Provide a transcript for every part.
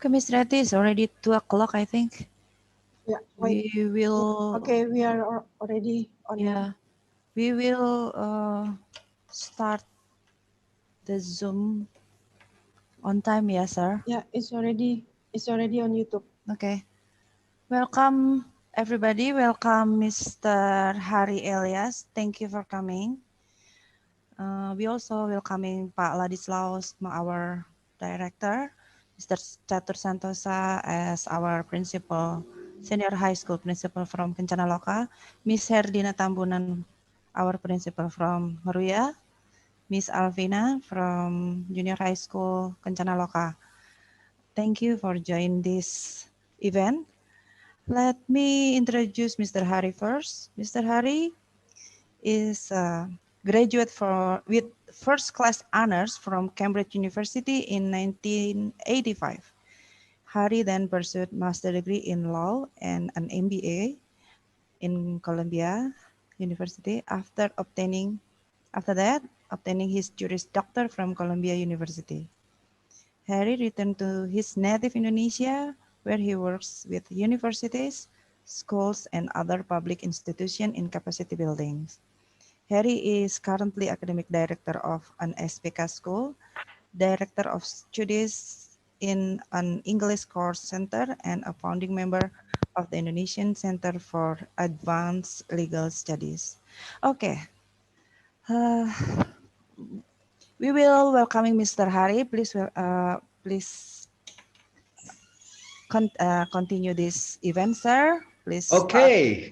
Miss Rati, it's already 2 o'clock, I think. Yeah, wait. We will. Okay, we are already on. Yeah, we will start the Zoom on time, yes, sir. Yeah, it's already on YouTube. Okay. Welcome, everybody. Welcome, Mr. Hari Elias. Thank you for coming. We also welcoming Pak Ladislaus, our director, Mr. Catur Santosa as our principal, senior high school principal from Kencana Loka, Miss Herdina Tambunan, our principal from Meruya, Miss Alvina from junior high school Kencana Loka. Thank you for joining this event. Let me introduce Mr. Hari first. Mr. Hari is a graduate with first class honors from Cambridge University in 1985. Hari then pursued master degree in law and an MBA in Columbia University after that obtaining his Juris Doctor from Columbia University. Hari returned to his native Indonesia where he works with universities, schools, and other public institutions in capacity buildings. Hari is currently academic director of an SPK school, director of studies in an English course center, and a founding member of the Indonesian Center for Advanced Legal Studies. Okay, we will welcoming Mr. Hari. Please, continue this event, sir. Please. Okay.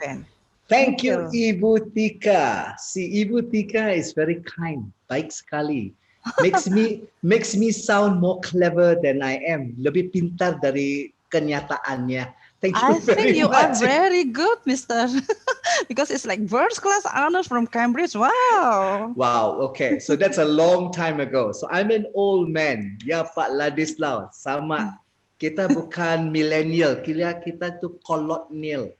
Thank you, you. Ibu Tika. See, Ibu Tika is very kind, baik sekali. Makes me sound more clever than I am. Lebih pintar dari kenyataannya. Thank you I very think you much. are very good, Mister. Because it's like first class honors from Cambridge. Wow. Wow, okay. So that's a long time ago. So I'm an old man. Ya, Pak Ladislaus. Sama. Kita bukan millennial. Kita tuh kolonial.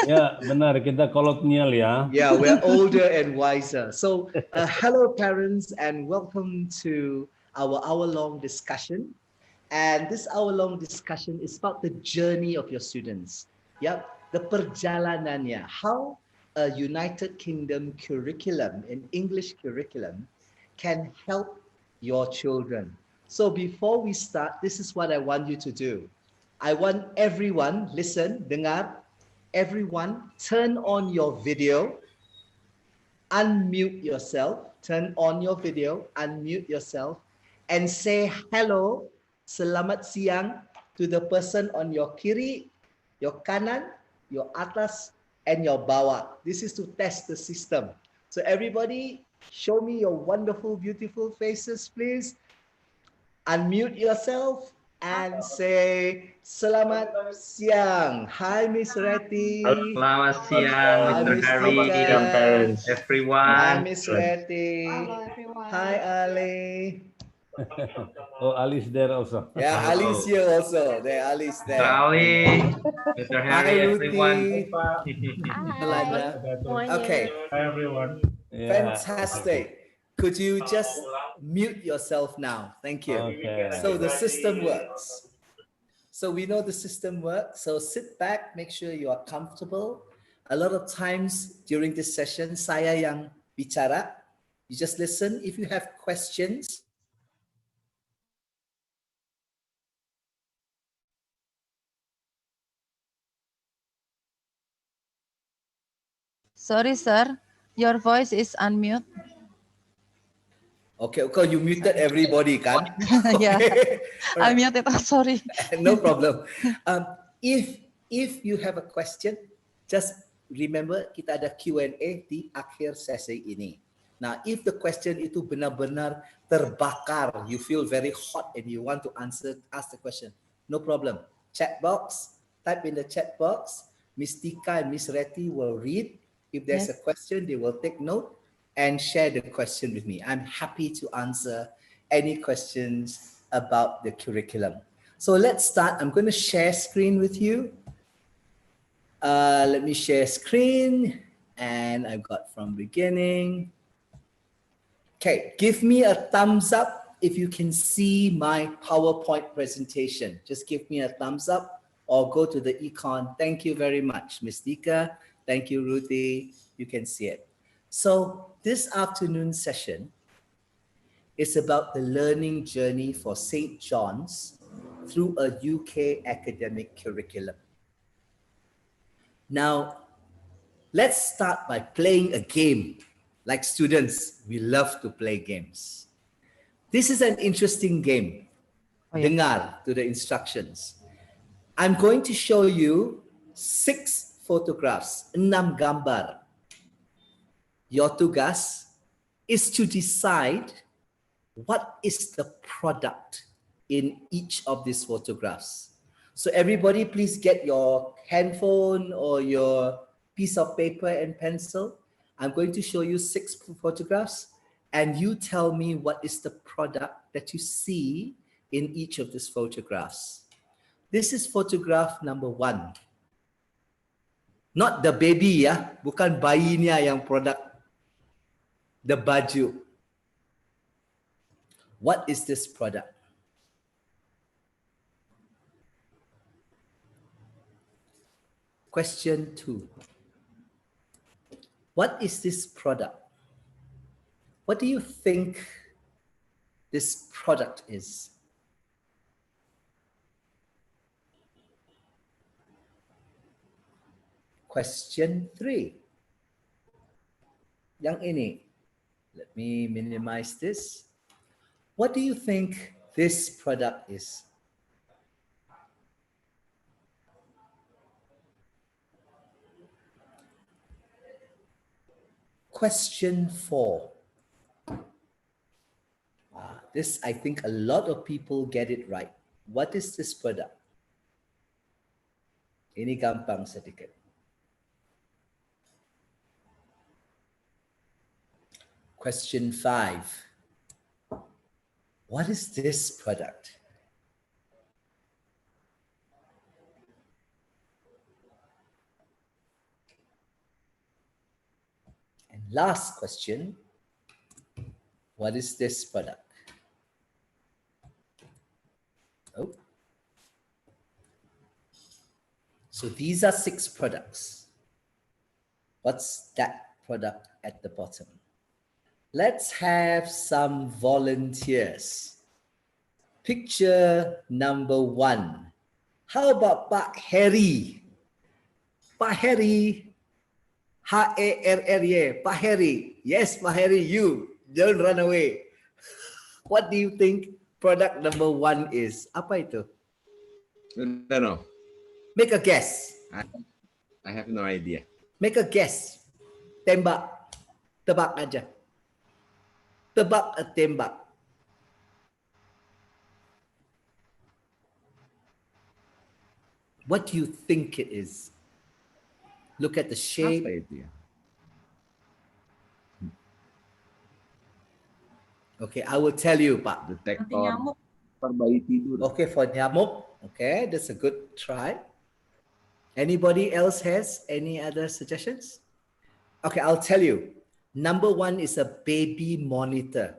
Ya, benar, kita kolonial ya. Yeah, we're older and wiser. So, hello parents and welcome to our hour-long discussion. And this hour-long discussion is about the journey of your students. Yep, the perjalanannya, how a United Kingdom curriculum, an English curriculum, can help your children. So before we start, this is what I want you to do. I want everyone, listen, dengar, everyone turn on your video, unmute yourself, turn on your video, unmute yourself, and say hello, selamat siang to the person on your kiri, your kanan, your atas, and your bawah. This is to test the system. So everybody, show me your wonderful, beautiful faces, please. Unmute yourself and say selamat siang. Hi, Miss Reti. Selamat siang, Mr. Hari and parents. Everyone. Hi, Miss Reti. Hello, everyone. Hi, Ali. Oh, Ali's there also. Yeah, Ali's here also. There, Ali's there. Mr. Ali, Mr. Hari, Hi, everyone. Melania. Okay. Hi, everyone. Yeah. Fantastic. Could you just mute yourself now? Thank you. Okay. So the system works. So we know the system works. So sit back, make sure you are comfortable. A lot of times during this session, saya yang bicara. You just listen. If you have questions, Sorry, sir. Your voice is unmute. okay, you muted everybody, kan? Yeah. Okay. I muted. Oh, sorry. No problem. If you have a question, just remember kita ada Q&A di akhir sesi ini. Now, if the question itu benar-benar terbakar, you feel very hot and you want to ask the question, no problem. Chat box, type in the chat box. Miss Tika and Miss Reti will read. If there's a question, they will take note and share the question with me. I'm happy to answer any questions about the curriculum. So let's start. I'm going to share screen with you. Let me share screen. And I've got from beginning. Okay, give me a thumbs up if you can see my PowerPoint presentation. Just give me a thumbs up or go to the icon. Thank you very much, Ms. Dika. Thank you, Ruthie. You can see it. So this afternoon session is about the learning journey for St. John's through a UK academic curriculum. Now, let's start by playing a game. Like students, we love to play games. This is an interesting game. Oh, yeah. Dengar to the instructions. I'm going to show you 6 photographs, 6 gambar. Your tugas is to decide what is the product in each of these photographs. So everybody please get your handphone or your piece of paper and pencil. I'm going to show you 6 photographs and you tell me what is the product that you see in each of these photographs. This is photograph number 1. Not the baby ya, bukan bayinya yang produk. The baju. What is this product? Question 2. What is this product? What do you think this product is? Question 3. Yang ini. Let me minimize this. What do you think this product is? Question 4. This, I think a lot of people get it right. What is this product? Ini gampang sedikit. Question 5. What is this product? And last question, what is this product? Oh. So these are 6 products. What's that product at the bottom? Let's have some volunteers. Picture number 1. How about Pak Harry? Pak Harry. H-A-R-R-Y. Pak Harry. Yes, Pak Harry, you. Don't run away. What do you think product number 1 is? Apa itu? No. Make a guess. I have no idea. Make a guess. Tembak. Tebak aja. Tebak a tembak. What do you think it is? Look at the shape. Apa itu ya? Okay, I will tell you, Pak. Detektor bayi tidur. Okay, for nyamuk. Okay, that's a good try. Anybody else has any other suggestions? Okay, I'll tell you. Number 1 is a baby monitor.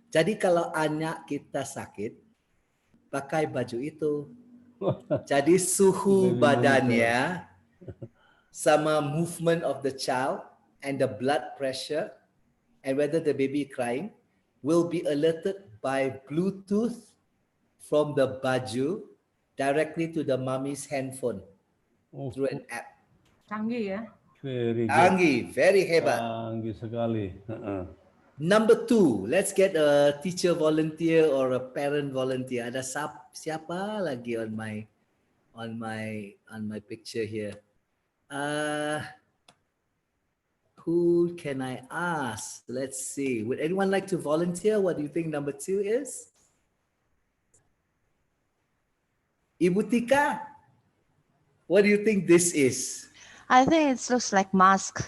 Jadi kalau anak kita sakit, pakai baju itu. Jadi suhu badannya sama movement of the child and the blood pressure and whether the baby crying will be alerted by Bluetooth from the baju directly to the mommy's handphone through an app. Canggih ya. Very good. Canggih, very hebat. Canggih sekali. Number 2, let's get a teacher volunteer or a parent volunteer. Ada siapa lagi on my picture here? Who can I ask? Let's see. Would anyone like to volunteer? What do you think number 2 is? Ibu Tika, what do you think this is? I think it looks like mask.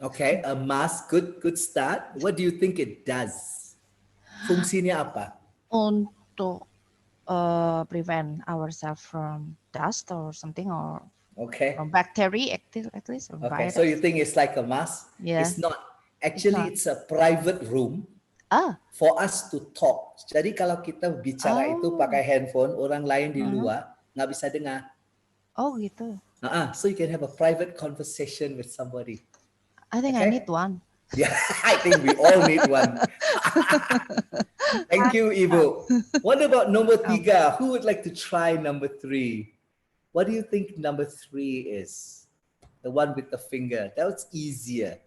Okay, a mask. Good start. What do you think it does? Fungsinya apa? Untuk prevent ourselves from dust or something, or Okay. from bacteria at least. Or Okay, virus. so you think it's like a mask? Yeah. It's not. Actually, not. it's a private room Ah, For us to talk. Jadi kalau kita bicara itu Oh. pakai handphone, orang lain di Mhm. luar nggak bisa dengar. oh gitu. So you can have a private conversation with somebody. I think I Okay. need one. Yeah, I think we all need one. Thank you, Ibu. What about number 3? Who would like to try number 3? What do you think number 3 is? The one with the finger. That was easier.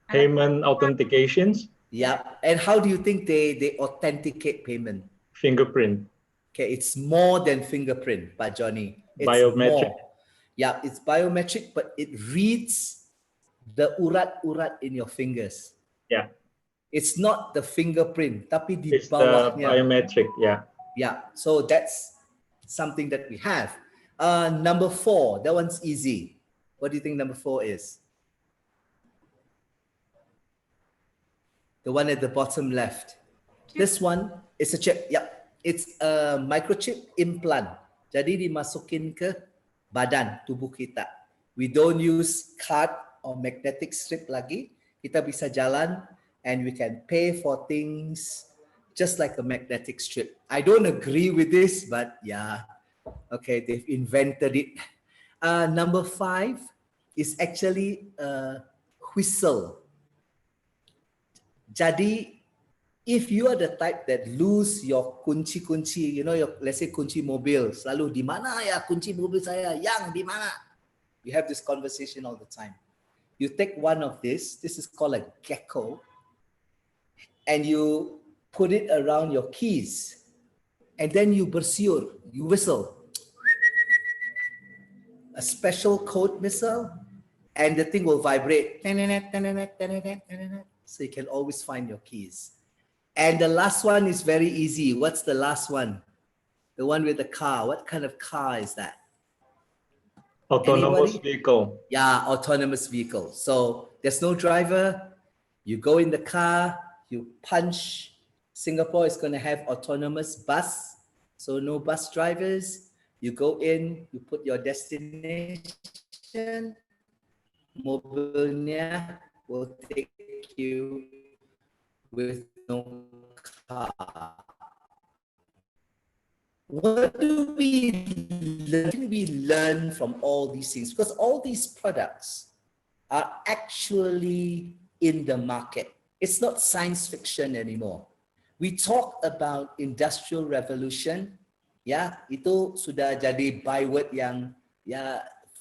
Payment authentications, Yeah. And how do you think they authenticate payment? fingerprint, Okay, it's more than fingerprint, Pak Johnny. It's Biometric. more. Yeah, it's biometric, but it reads the urat-urat in your fingers. yeah, It's not the fingerprint, tapi di it's the bawahnya. biometric, yeah. Yeah, so that's something that we have. Number 4, that one's easy. What do you think number 4 is? The one at the bottom left. This one is a chip. Yep, it's a microchip implant. Jadi dimasukin ke badan tubuh kita. We don't use card or magnetic strip lagi. Kita bisa jalan and we can pay for things just like a magnetic strip. I don't agree with this, but yeah, okay, they've invented it. Number 5 is actually a whistle. Jadi, if you are the type that lose your kunci-kunci, let's say kunci mobil, selalu di mana ya kunci mobil saya, yang di mana? We have this conversation all the time. You take one of this is called a gecko, and you put it around your keys, and then you bersiul, you whistle. A special code whistle, and the thing will vibrate. So you can always find your keys. And the last one is very easy. What's the last one? The one with the car. What kind of car is that? Autonomous Anybody? vehicle, Yeah, autonomous vehicle. So there's no driver. You go in the car, you punch. Singapore is going to have autonomous bus. So no bus drivers. You go in, you put your destination. Mobilnya will take you with no car. What do we learn from all these things? Because all these products are actually in the market. It's not science fiction anymore. We talk about industrial revolution. Ya, itu sudah jadi byword yang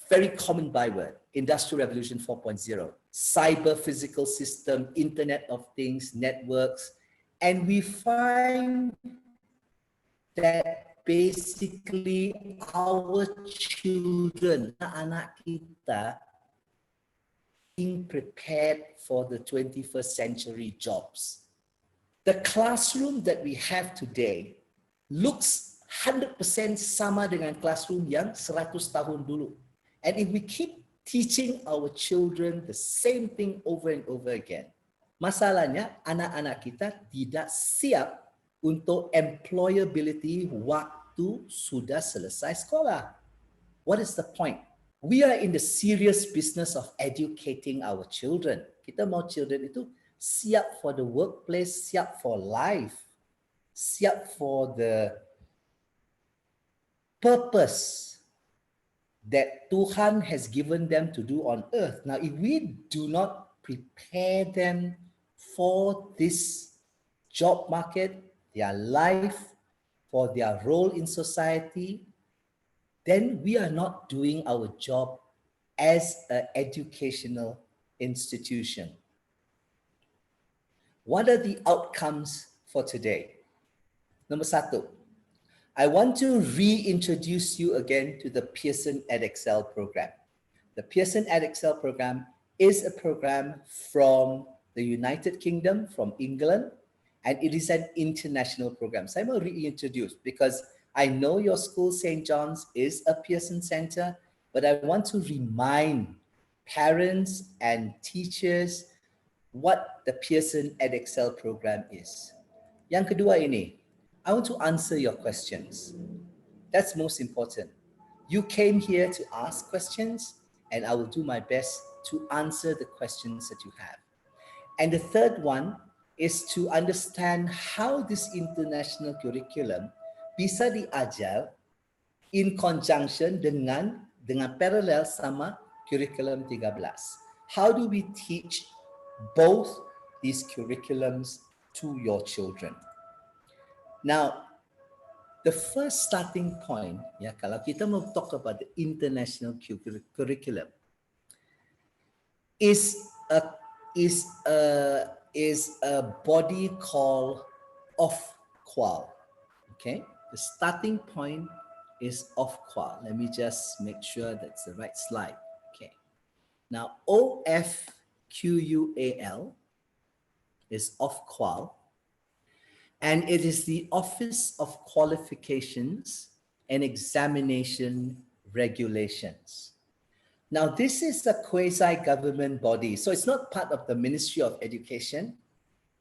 very common byword. Industrial Revolution 4.0, cyber physical system, Internet of Things, networks. And we find that basically our children, anak kita, being prepared for the 21st century jobs. The classroom that we have today looks 100% sama dengan classroom yang 100 tahun dulu. And if we keep teaching our children the same thing over and over again, masalahnya anak-anak kita tidak siap untuk employability waktu sudah selesai sekolah. What is the point? We are in the serious business of educating our children. Kita mau children itu siap for the workplace, siap for life, siap for the purpose that Tuhan has given them to do on earth. Now, if we do not prepare them for this job market, their life, for their role in society, then we are not doing our job as an educational institution. What are the outcomes for today? Number 1, I want to reintroduce you again to the Pearson EdExcel program. The Pearson EdExcel program is a program from the United Kingdom, from England, and it is an international program. So I'm going to reintroduce because I know your school, St. John's, is a Pearson Center, but I want to remind parents and teachers what the Pearson EdExcel program is. Yang kedua ini, I want to answer your questions. That's most important. You came here to ask questions, and I will do my best to answer the questions that you have. And the third one is to understand how this international curriculum bisa diajar in conjunction dengan parallel sama curriculum 13. How do we teach both these curriculums to your children? Now, the first starting point, ya, kalau kita mau talk about the international curriculum, is a body called Ofqual. Okay, the starting point is Ofqual. Let me just make sure that's the right slide. Okay, now OFQUAL is Ofqual, and it is the Office of Qualifications and Examination Regulations. Now, this is a quasi-government body, so it's not part of the Ministry of Education,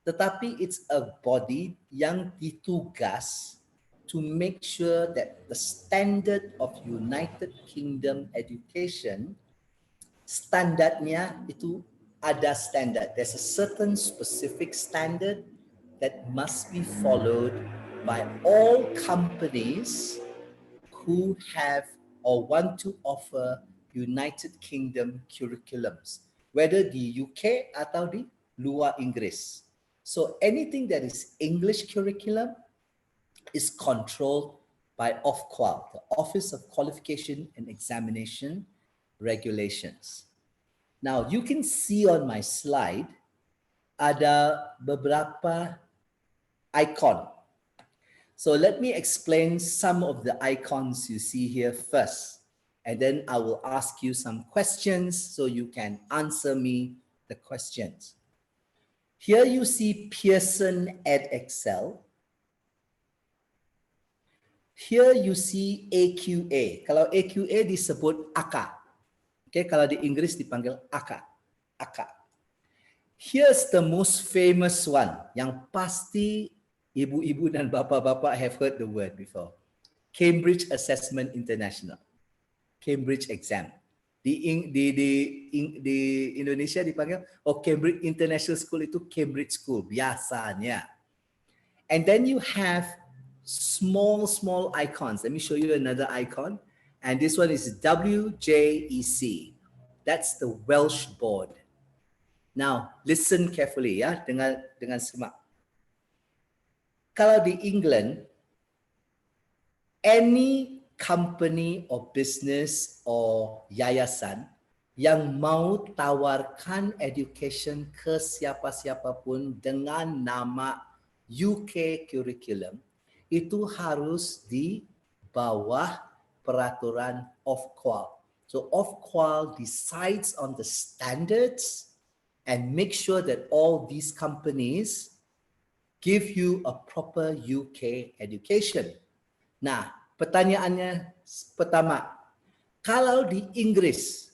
tetapi it's a body yang ditugas to make sure that the standard of United Kingdom education, standardnya itu ada standard. There's a certain specific standard that must be followed by all companies who have or want to offer United Kingdom curriculums, whether di UK atau di luar Inggris. So anything that is English curriculum is controlled by Ofqual, the Office of Qualification and Examination Regulations. Now you can see on my slide ada beberapa icon. So let me explain some of the icons you see here first. And then I will ask you some questions so you can answer me the questions. Here you see Pearson EdExcel. Here you see AQA. Kalau AQA disebut AKA. Okay, kalau di Inggris dipanggil AKA. AKA. Here's the most famous one, yang pasti ibu-ibu dan bapak-bapak have heard the word before. Cambridge Assessment International. Cambridge exam. Di Indonesia dipanggil Cambridge International School itu Cambridge School biasanya. And then you have small icons. Let me show you another icon. And this one is WJEC. That's the Welsh board. Now, listen carefully ya, dengan semak. Kalau di England, any company or business or yayasan yang mau tawarkan education ke siapa-siapapun dengan nama UK curriculum itu harus di bawah peraturan Ofqual. So Ofqual decides on the standards and make sure that all these companies give you a proper UK education. Nah, pertanyaannya pertama, kalau di Inggris,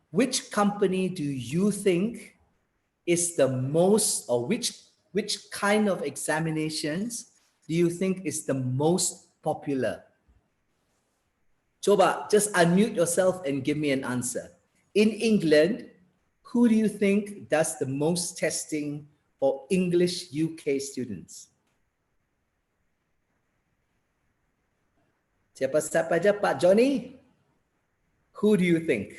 which company do you think is the most, or which kind of examinations do you think is the most popular? Coba, just unmute yourself and give me an answer. In England, who do you think does the most testing for English UK students? Siapa aja, Pak Johnny? Who do you think?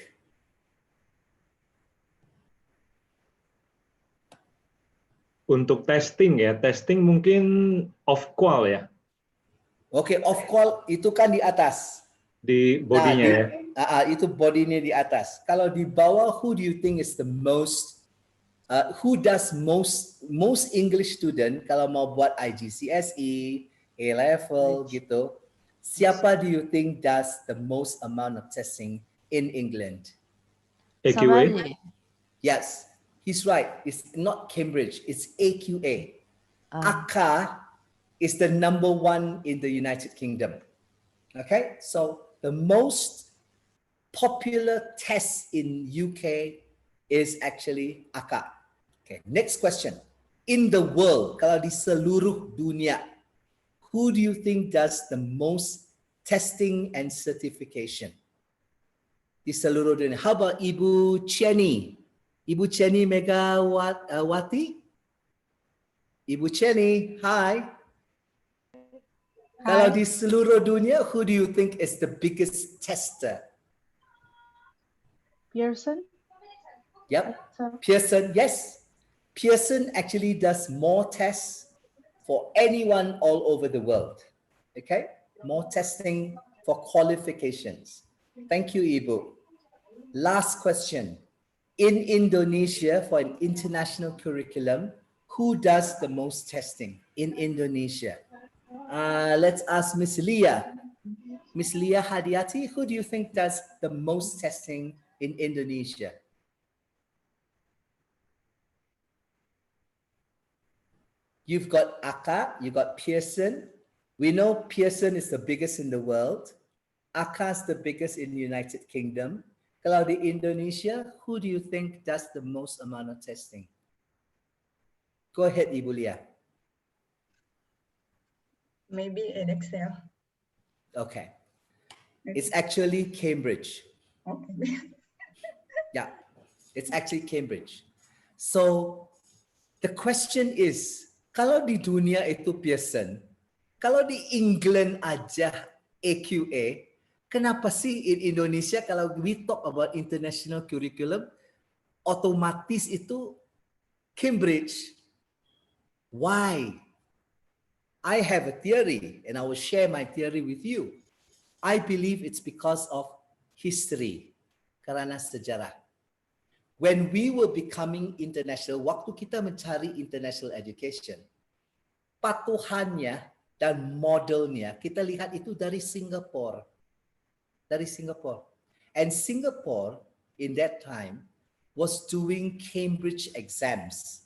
Untuk testing ya, testing mungkin Ofqual ya. Oke, Ofqual itu kan di atas. Di bodinya ya. Itu bodinya di atas. Kalau di bawah, who do you think is the most, who does most English student kalau mau buat IGCSE, A-level gitu, siapa do you think does the most amount of testing in England? AQA? Yes, he's right. It's not Cambridge, it's AQA. ACA is the #1 in the United Kingdom. Okay, so the most popular test in UK is actually ACA. Okay, next question. In the world, kalau di seluruh dunia, who do you think does the most testing and certification? Di seluruh dunia. How about Ibu Chenny? Ibu Chenny Megawati? Ibu Chenny, hi. Kalau di seluruh dunia, who do you think is the biggest tester? Pearson. Yep, So, Pearson, yes. Pearson actually does more tests for anyone all over the world. Okay, more testing for qualifications. Thank you, Ibu. Last question. In Indonesia, for an international curriculum, who does the most testing in Indonesia? Let's ask Miss Leah. Miss Leah Hadiati, who do you think does the most testing in Indonesia? You've got ACA, you've got Pearson. We know Pearson is the biggest in the world. ACA is the biggest in the United Kingdom. Kalau di Indonesia, who do you think does the most amount of testing? Go ahead, Ibu Leah. Maybe in Excel. Okay. It's actually Cambridge. Okay. Yeah, it's actually Cambridge. So the question is, kalau di dunia itu Pearson, kalau di England aja AQA, kenapa sih in Indonesia kalau we talk about international curriculum, otomatis itu Cambridge? Why? I have a theory and I will share my theory with you. I believe it's because of history, karena sejarah. When we were becoming international, waktu kita mencari international education, patuhannya dan modelnya kita lihat itu dari Singapore. Dari Singapore. And Singapore in that time was doing Cambridge exams.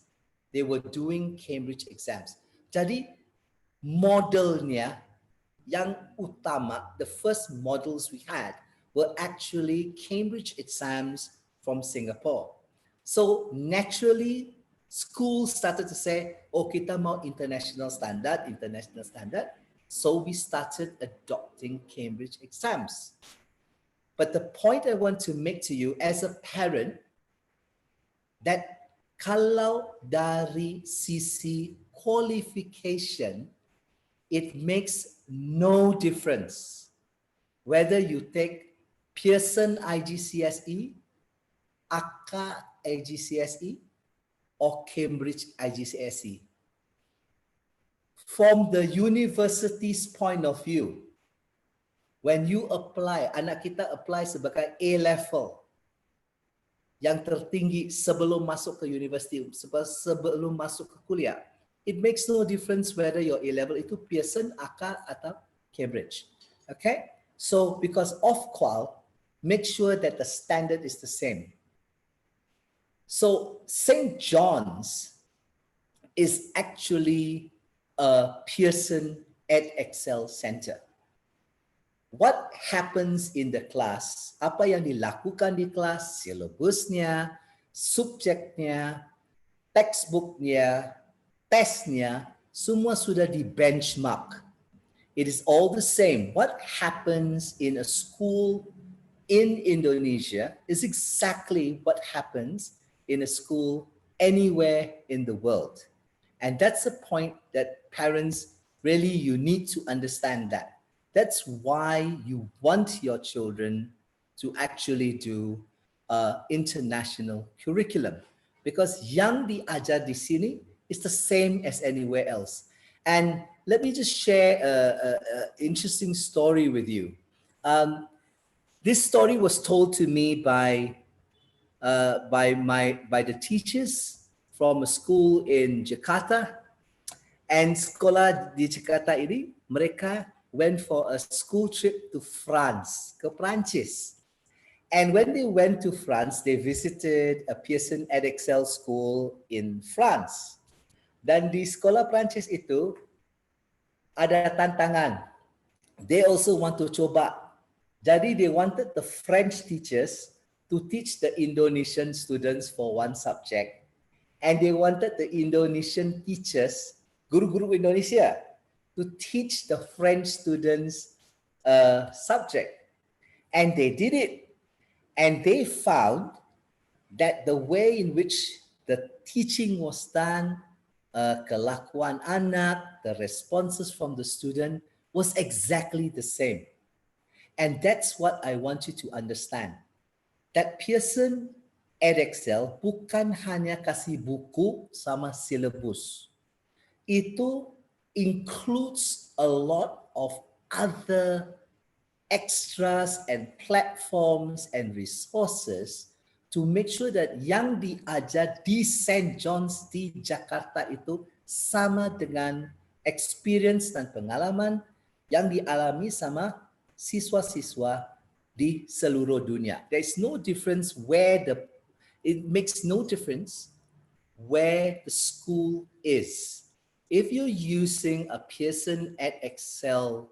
They were doing Cambridge exams. Jadi modelnya yang utama, the first models we had were actually Cambridge exams from Singapore. So naturally, schools started to say, oh, kita mau international standard. So we started adopting Cambridge exams. But the point I want to make to you as a parent, that kalau dari sisi qualification, it makes no difference whether you take Pearson IGCSE, ACA IGCSE, or Cambridge IGCSE. From the university's point of view, when you apply, anak kita apply sebagai A-level, yang tertinggi sebelum masuk ke universiti, sebelum masuk ke kuliah, it makes no difference whether your A-level itu Pearson, ACA, atau Cambridge. Okay? So, because of qual, make sure that the standard is the same. So, St. John's is actually a Pearson EdExcel Center. What happens in the class, apa yang dilakukan di kelas, silabusnya, subjeknya, textbooknya, tesnya, semua sudah di benchmark. It is all the same. What happens in a school in Indonesia is exactly what happens in a school anywhere in the world. And that's the point that parents really, you need to understand that. That's why you want your children to actually do international curriculum. Because yang diajar di sini is the same as anywhere else. And let me just share an interesting story with you. This story was told to me by the teachers from a school in Jakarta. And sekolah di Jakarta ini, mereka went for a school trip to France, ke Prancis. And when they went to France, they visited a Pearson EdExcel school in France. Dan di sekolah Prancis itu ada tantangan. They also want to coba. Jadi they wanted the French teachers to teach the Indonesian students for one subject. And they wanted the Indonesian teachers, guru-guru Indonesia, to teach the French students a subject. And they did it. And they found that the way in which the teaching was done, kelakuan anak, the responses from the student was exactly the same. And that's what I want you to understand. That Pearson Edexcel bukan hanya kasih buku sama silabus. Itu includes a lot of other extras and platforms and resources to make sure that yang diajar di St. John's di Jakarta itu sama dengan experience dan pengalaman yang dialami sama siswa-siswa di seluruh dunia. There is no difference it makes no difference where the school is. If you're using a Pearson Edexcel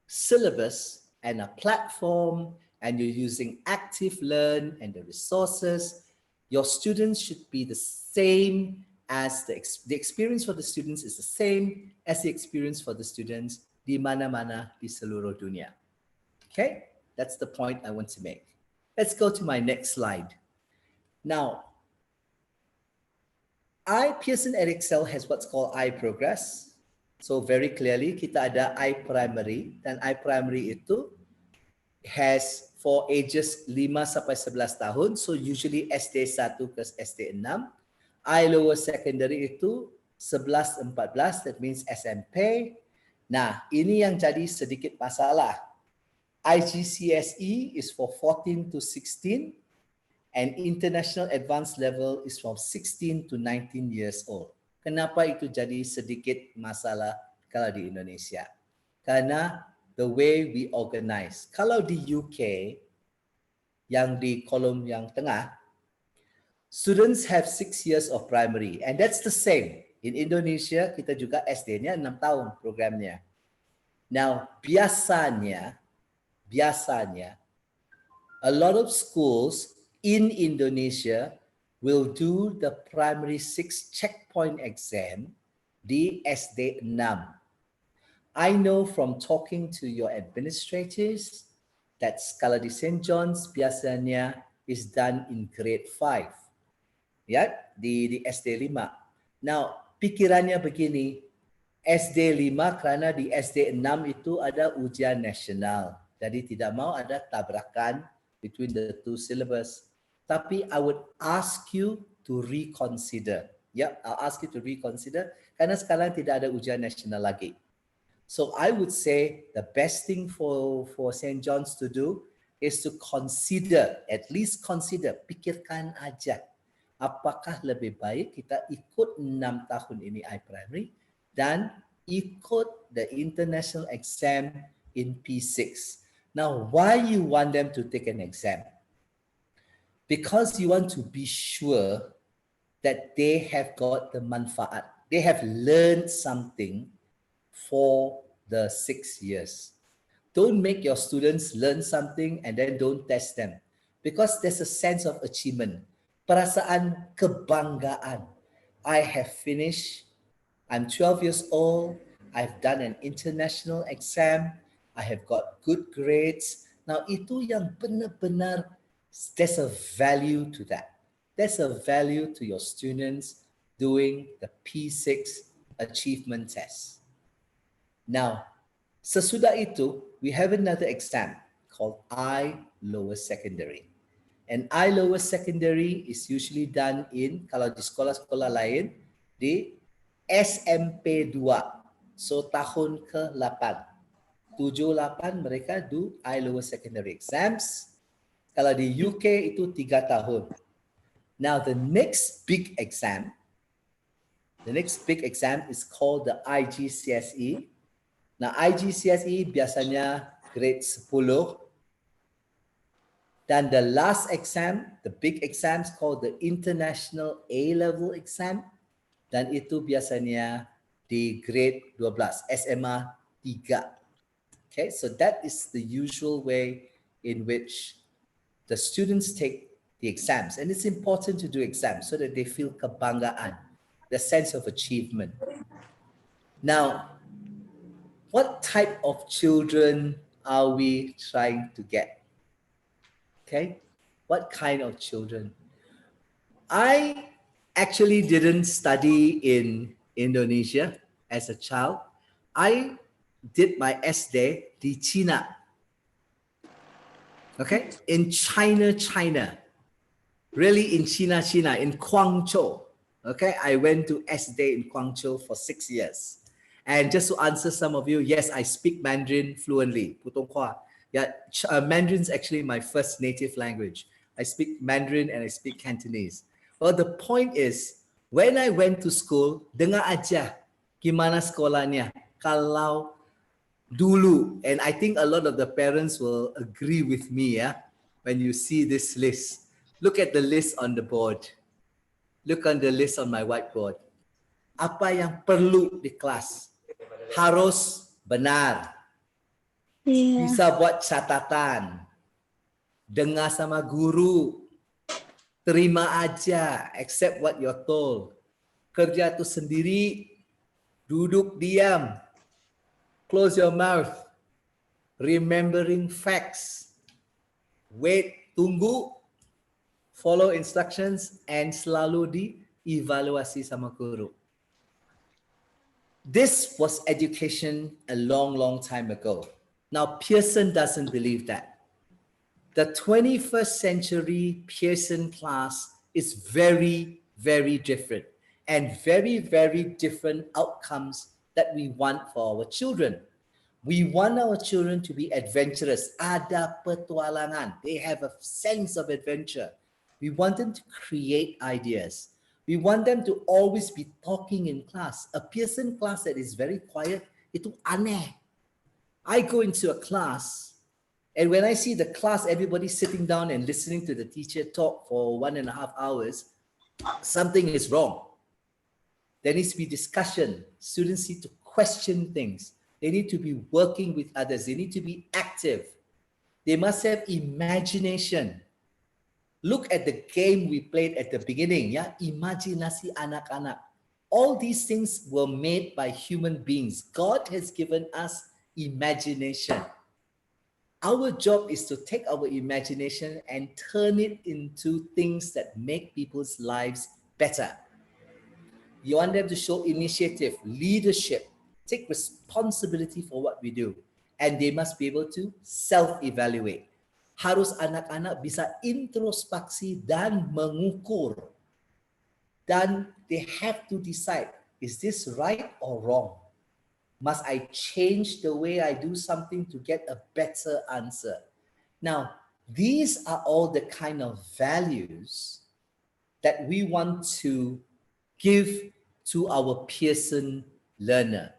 syllabus and a platform, and you're using Active Learn and the resources, your students should be the same as the experience for the students is the same as the experience for the students di mana-mana di seluruh dunia. Okay, that's the point I want to make. Let's go to my next slide. Now, Pearson Edexcel has what's called iProgress. So very clearly, kita ada iPrimary, dan iPrimary itu has for ages 5 sampai 11 tahun. So usually SD 1 ke SD 6. Lower Secondary itu 11-14, that means SMP. Nah, ini yang jadi sedikit masalah. IGCSE is for 14 to 16, and International Advanced Level is from 16 to 19 years old. Kenapa itu jadi sedikit masalah kalau di Indonesia? Karena the way we organize. Kalau di UK, yang di kolom yang tengah, students have 6 years of primary, and that's the same. In Indonesia, kita juga SD-nya 6 tahun programnya. Now, biasanya, a lot of schools in Indonesia will do the primary 6 checkpoint exam di SD 6. I know from talking to your administrators that kalau di St. John's biasanya is done in grade 5. Ya, di SD 5. Now, pikirannya begini, SD 5 karena di SD 6 itu ada ujian nasional. Jadi tidak mau ada tabrakan between the two syllabus. Tapi I would ask you to reconsider. Yeah, I'll ask you to reconsider karena sekarang tidak ada ujian nasional lagi. So I would say the best thing for St. John's to do is to consider, at least consider, pikirkan aja. Apakah lebih baik kita ikut 6 tahun ini iPrimary dan ikut the international exam in P6. Now, why you want them to take an exam? Because you want to be sure that they have got the manfaat. They have learned something for the 6 years. Don't make your students learn something and then don't test them. Because there's a sense of achievement. Perasaan kebanggaan. I have finished. I'm 12 years old. I've done an international exam. I have got good grades. Now, itu yang benar-benar, there's a value to that. There's a value to your students doing the P6 achievement test. Now, sesudah itu, we have another exam called Lower Secondary. And Lower Secondary is usually done in, kalau di sekolah-sekolah lain, di SMP 2. So, tahun ke-8. 7-8 mereka do Lower Secondary exams. Kalau di UK itu 3 tahun. Now the next big exam is called the IGCSE. Now IGCSE biasanya grade 10. Dan the last exam, the big exam is called the International A-Level exam. Dan itu biasanya di grade 12, SMA 3. Okay, so that is the usual way in which the students take the exams. And it's important to do exams so that they feel kebanggaan, the sense of achievement. Now, what type of children are we trying to get? Okay, what kind of children? I actually didn't study in Indonesia as a child. I did my SD di China. Okay, in China. Really in China, in Guangzhou. Okay, I went to SD in Guangzhou for 6 years. And just to answer some of you, yes, I speak Mandarin fluently. Putonghua. Yeah, Mandarin is actually my first native language. I speak Mandarin and I speak Cantonese. Well, the point is, when I went to school, dengar aja gimana sekolahnya. Kalau dulu, and I think a lot of the parents will agree with me, yeah, when you see this list. Look at the list on the board. Look on the list on my whiteboard. Apa yang perlu di kelas? Harus benar. Bisa buat catatan. Dengar sama guru. Terima aja, accept what you're told. Kerja tu sendiri. Duduk diam. Close your mouth. Remembering facts. Wait, tunggu. Follow instructions and selalu dievaluasi sama guru. This was education a long time ago. Now, Pearson doesn't believe that. The 21st century Pearson class is very different and very different outcomes that we want for our children. We want our children to be adventurous. Ada petualangan. They have a sense of adventure. We want them to create ideas. We want them to always be talking in class. A Pearson class that is very quiet, itu aneh. I go into a class, and when I see the class, everybody sitting down and listening to the teacher talk for 1.5 hours, something is wrong. There needs to be discussion. Students need to question things. They need to be working with others. They need to be active. They must have imagination. Look at the game we played at the beginning, yeah? Imajinasi anak-anak. All these things were made by human beings. God has given us imagination. Our job is to take our imagination and turn it into things that make people's lives better. You want them to show initiative, leadership, take responsibility for what we do. And they must be able to self-evaluate. Harus anak-anak bisa introspeksi dan mengukur. Dan they have to decide, is this right or wrong? Must I change the way I do something to get a better answer? Now, these are all the kind of values that we want to give to our Pearson learner.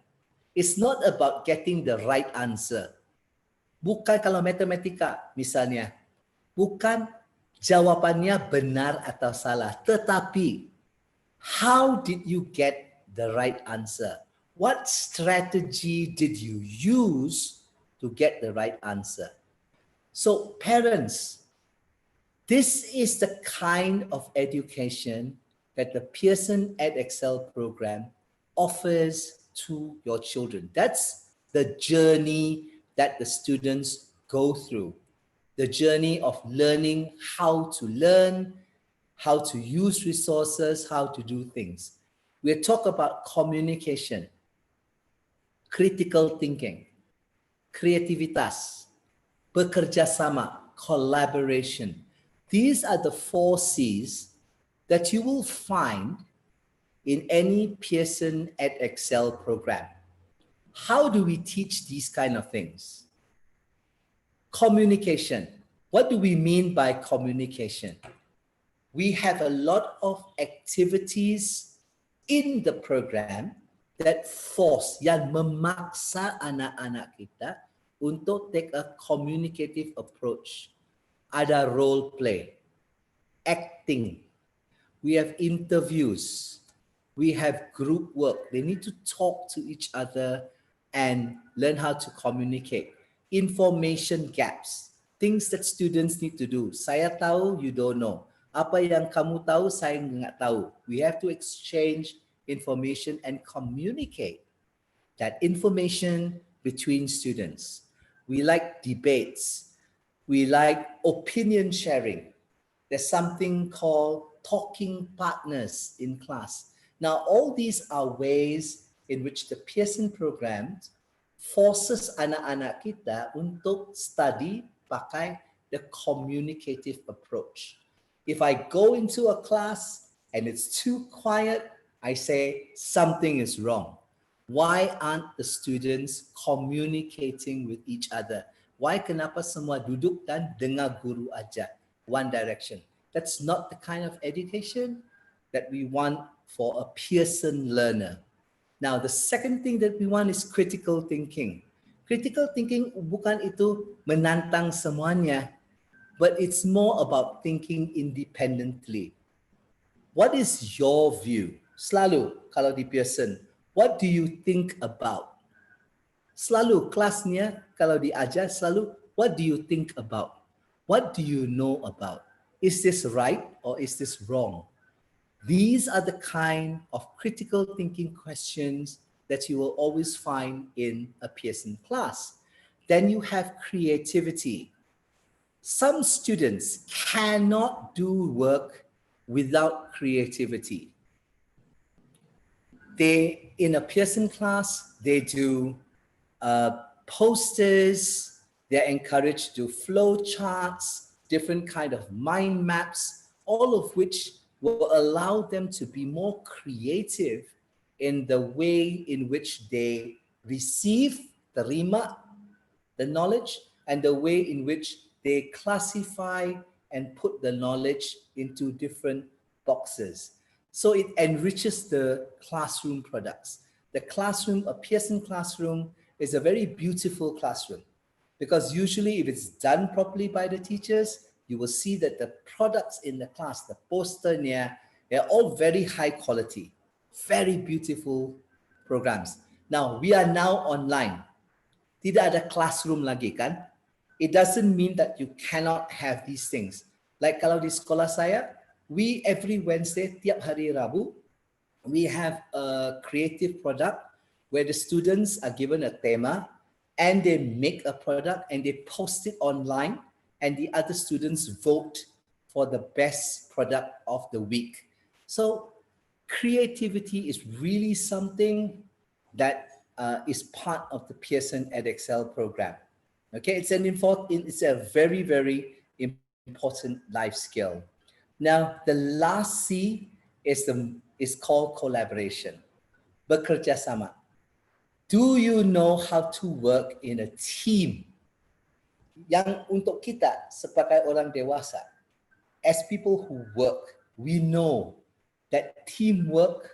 It's not about getting the right answer. Bukan kalau matematika misalnya, bukan jawabannya benar atau salah, tetapi how did you get the right answer? What strategy did you use to get the right answer? So parents, this is the kind of education that the Pearson EdExcel program offers to your children. That's the journey that the students go through. The journey of learning how to learn, how to use resources, how to do things. We'll talk about communication, critical thinking, kreativitas, bekerja sama, collaboration. These are the 4 C's that you will find in any Pearson EdExcel program. How do we teach these kind of things? Communication. What do we mean by communication? We have a lot of activities in the program that force, yang memaksa anak-anak kita untuk take a communicative approach. Ada role play, acting. We have interviews. We have group work. They need to talk to each other and learn how to communicate. Information gaps, things that students need to do. Saya tahu, you don't know. Apa yang kamu tahu, saya nggak tahu. We have to exchange information and communicate that information between students. We like debates. We like opinion sharing. There's something called talking partners in class. Now, all these are ways in which the Pearson program forces anak-anak kita untuk study pakai the communicative approach. If I go into a class and it's too quiet, I say something is wrong. Why aren't the students communicating with each other? Why kenapa semua duduk dan dengar guru ajar? One direction. That's not the kind of education that we want for a Pearson learner. Now, the second thing that we want is critical thinking. Critical thinking bukan itu menantang semuanya, but it's more about thinking independently. What is your view? Selalu kalau di Pearson, what do you think about? Selalu kelasnya kalau diajar selalu, what do you think about? What do you know about? Is this right or is this wrong? These are the kind of critical thinking questions that you will always find in a Pearson class. Then you have creativity. Some students cannot do work without creativity. They, in a Pearson class, they do posters, they're encouraged to do flow charts, different kind of mind maps, all of which will allow them to be more creative in the way in which they receive, terima, the knowledge, and the way in which they classify and put the knowledge into different boxes. So it enriches the classroom products. The classroom, a Pearson classroom, is a very beautiful classroom because usually if it's done properly by the teachers, you will see that the products in the class, the poster near, they're all very high quality, very beautiful programs. Now, we are now online. Tidak ada classroom lagi kan? It doesn't mean that you cannot have these things. Like kalau di sekolah saya, we every Wednesday, tiap hari Rabu, we have a creative product where the students are given a tema and they make a product and they post it online and the other students vote for the best product of the week. So creativity is really something that is part of the Pearson EdXL program. Okay, it's a very, very important life skill. Now, the last C is called collaboration. Bekerja sama. Do you know how to work in a team? Yang untuk kita sebagai orang dewasa, as people who work, we know that teamwork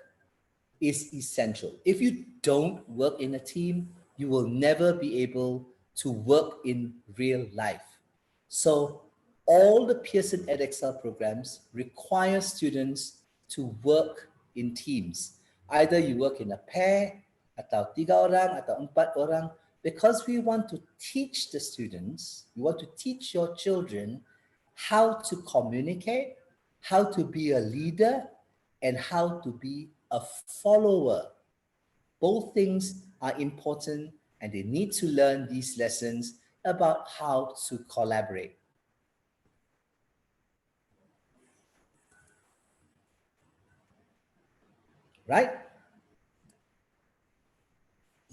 is essential. If you don't work in a team, you will never be able to work in real life. So all the Pearson EdXL programs require students to work in teams. Either you work in a pair, atau 3 orang, atau 4 orang, because we want to teach the students, we want to teach your children how to communicate, how to be a leader, and how to be a follower. Both things are important and they need to learn these lessons about how to collaborate. Right?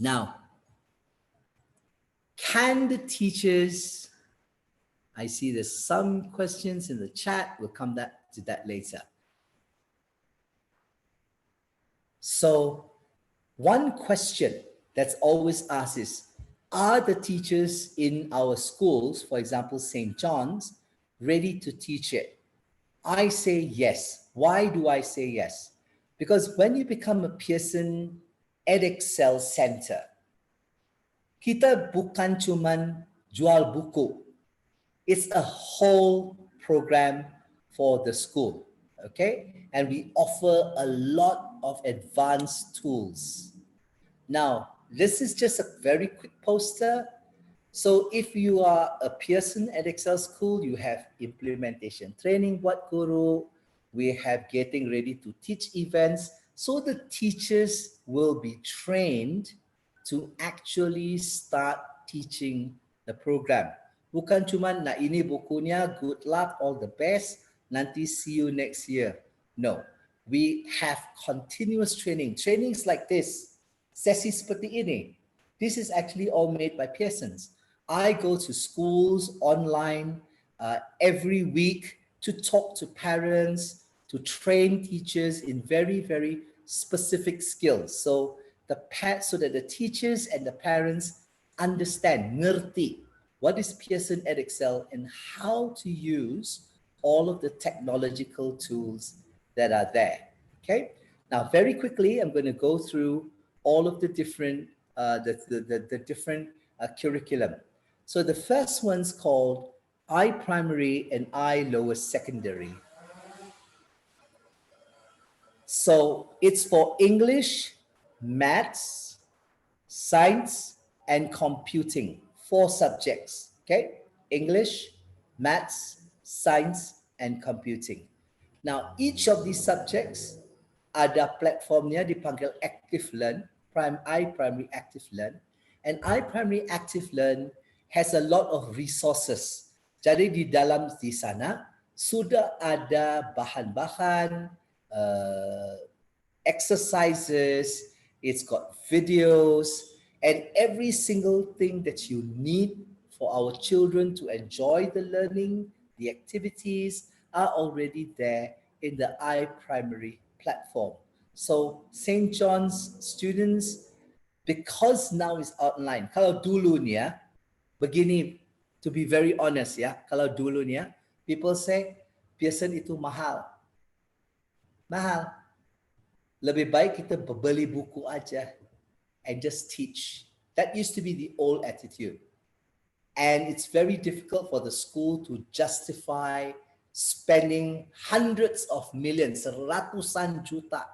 Now, can the teachers, I see there's some questions in the chat, we'll come back to that later. So one question that's always asked is, are the teachers in our schools, for example, St. John's, ready to teach it? I say yes. Why do I say yes? Because when you become a Pearson EdXL Center, kita bukan cuman jual buku. It's a whole program for the school, okay? And we offer a lot of advanced tools. Now, this is just a very quick poster. So if you are a Pearson EdXL school, you have implementation training buat guru, we have getting ready to teach events, so the teachers will be trained to actually start teaching the program. Bukan cuma, nah ini bukunya, good luck, all the best, nanti see you next year. No, we have continuous training. Trainings like this, sesi seperti ini. This is actually all made by Pearson's. I go to schools online every week to talk to parents, to train teachers in very, very specific skills. So that the teachers and the parents understand, ngerti, what is Pearson EdExcel and how to use all of the technological tools that are there. Okay. Now, very quickly, I'm going to go through all of the different different curriculum. So the first one's called iPrimary and iLower Secondary. So it's for English, maths, science, and computing. 4 subjects. Okay, English, maths, science, and computing. Now, each of these subjects ada platformnya dipanggil Active Learn, iPrimary Active Learn. And iPrimary Active Learn has a lot of resources. Jadi di sana sudah ada bahan-bahan, exercises, it's got videos, and every single thing that you need for our children to enjoy the learning, the activities are already there in the iPrimary platform. So St. John's students, because now it's online, kalau dulu ni ya, begini, to be very honest ya, kalau dulu ni ya, people say Pearson itu mahal. Mahal. Lebih baik kita beli buku aja and just teach. That used to be the old attitude. And it's very difficult for the school to justify spending hundreds of millions, ratusan juta,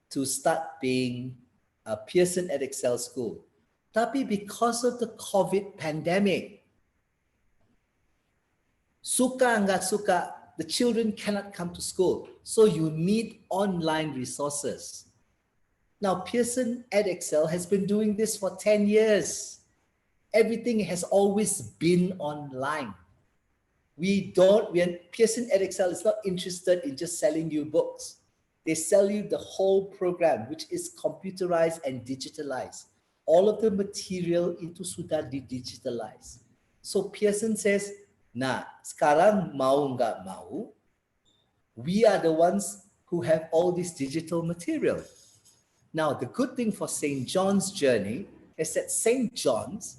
to start being a Pearson EdExcel school. Tapi because of the COVID pandemic, suka nggak suka, the children cannot come to school. So you need online resources. Now, Pearson EdExcel has been doing this for 10 years. Everything has always been online. Pearson EdExcel is not interested in just selling you books. They sell you the whole program, which is computerized and digitalized. All of the material itu sudah di-digitalize. So Pearson says, nah, sekarang mau nggak mau, we are the ones who have all this digital material. Now, the good thing for St. John's journey is that St. John's